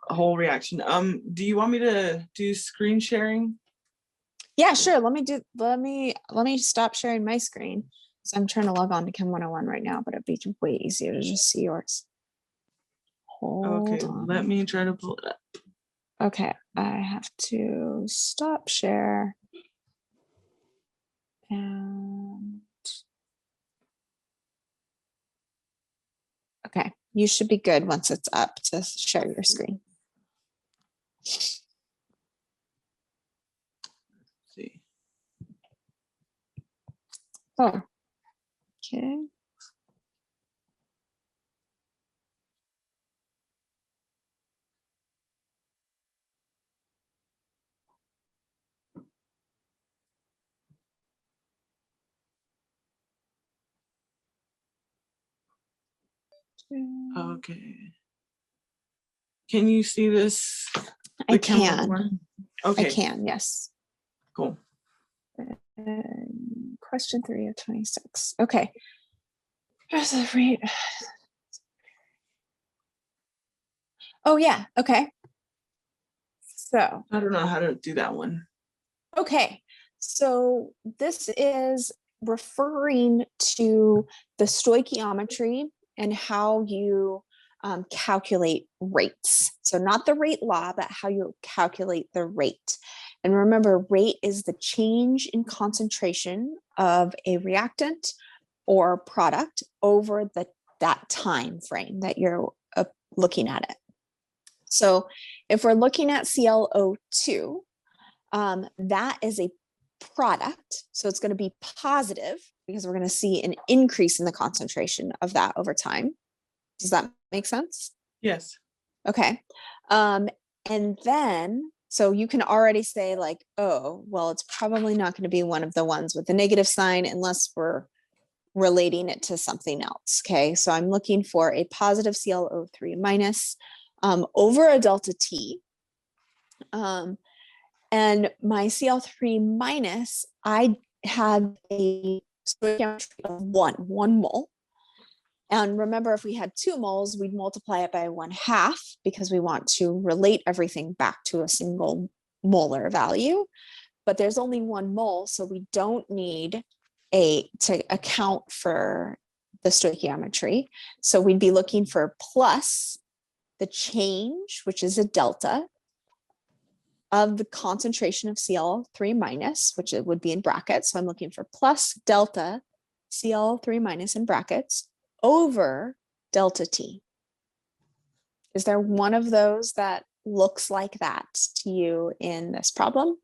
whole reaction. Do you want me to do screen sharing? Yeah, sure. Let me stop sharing my screen. So I'm trying to log on to Chem 101 right now, but it'd be way easier to just see yours. Hold Okay, on. let me try to pull it up. Okay, I have to stop share. And okay, you should be good once it's up to share your screen. Let's see. Oh, okay. Okay. Can you see this? I The Chem can. 101? I Okay, can, yes. cool. Question 3 of 26. Okay. Here's the rate. Oh, yeah. Okay. So, I don't know how to do that one. okay. So this is referring to the stoichiometry and how you calculate rates. So not the rate law, but how you calculate the rate. And remember, rate is the change in concentration of a reactant or product over that time frame that you're looking at it. So if we're looking at ClO2, that is a product. So it's going to be positive because we're going to see an increase in the concentration of that over time. Does that make sense? Yes. Okay. And then, so you can already say like, oh, well, it's probably not going to be one of the ones with the negative sign unless we're relating it to something else. Okay. So I'm looking for a positive ClO3 minus over a delta T. And my CL3 minus, I had a stoichiometry of one mole. And remember, if we had 2 moles, we'd multiply it by 1/2 because we want to relate everything back to a single molar value. But there's only 1 mole, so we don't need to account for the stoichiometry. So we'd be looking for plus the change, which is a delta, of the concentration of Cl3 minus, which it would be in brackets. So I'm looking for plus delta Cl3 minus in brackets over delta T. Is there one of those that looks like that to you in this problem?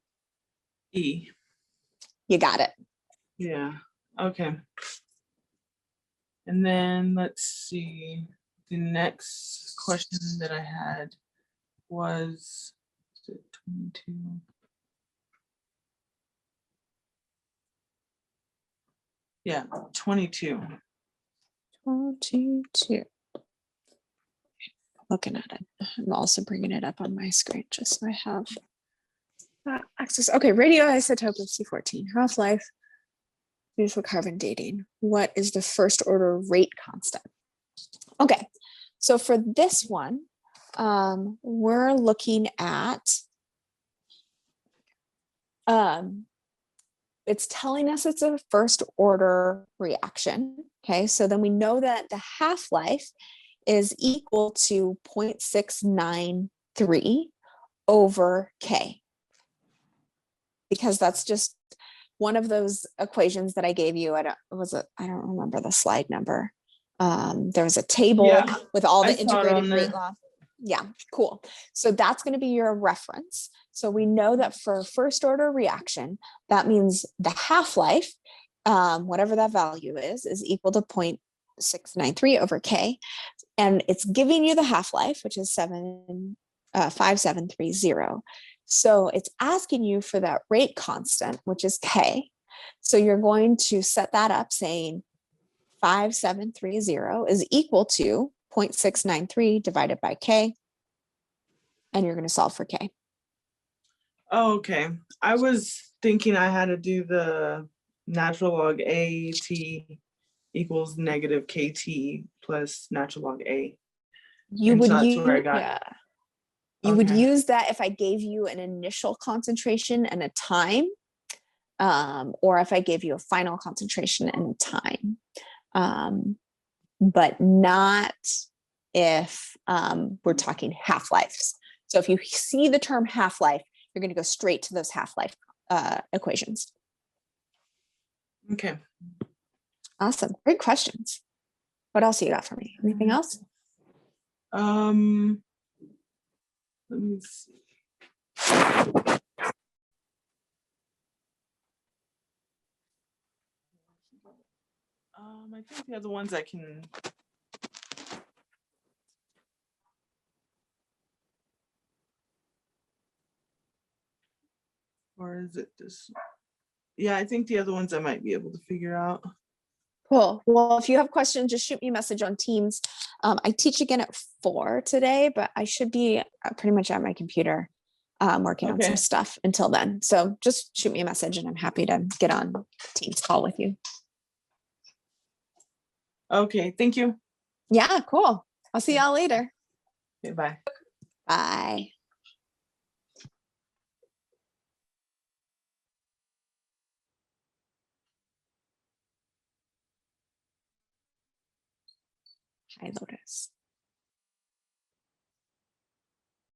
E. You got it. Yeah. Okay. And then let's see. The next question that I had was 22. Yeah, 22. 422. Looking at it. I'm also bringing it up on my screen just so I have access. Okay, radioisotope of C14, half-life, useful carbon dating. What is the first order rate constant? Okay, so for this one, we're looking at, it's telling us it's a first order reaction. Okay, so then we know that the half-life is equal to 0.693 over K. Because that's just one of those equations that I gave you. I don't remember the slide number. There was a table Yeah, with all I the saw it on integrated rate there. law. Yeah, cool. So that's going to be your reference. So we know that for a first order reaction, that means the half-life, whatever that value is equal to 0.693 over K. And it's giving you the half-life, which is 5730. So it's asking you for that rate constant, which is K. So you're going to set that up saying 5730 is equal to 0.693 divided by K. And you're going to solve for K. Oh, okay. I was thinking I had to do the natural log A T equals negative KT plus natural log A. You And would so that's use, where I got- yeah. You would Okay. use that if I gave you an initial concentration and a time, or if I gave you a final concentration and a time, but not if we're talking half-lives. So if you see the term half-life, you're going to go straight to those half-life equations. Okay. Awesome. Great questions. What else you got for me? Anything else? Let me see. I think the other ones I can. Or is it this? Yeah, I think the other ones I might be able to figure out. Cool. Well, if you have questions, just shoot me a message on Teams. I teach again at 4 today, but I should be pretty much at my computer working on some Okay. stuff until then. So just shoot me a message and I'm happy to get on Teams call with you. Okay, thank you. Yeah, cool. I'll see y'all later. Okay, bye. Bye. Hi, Lotus.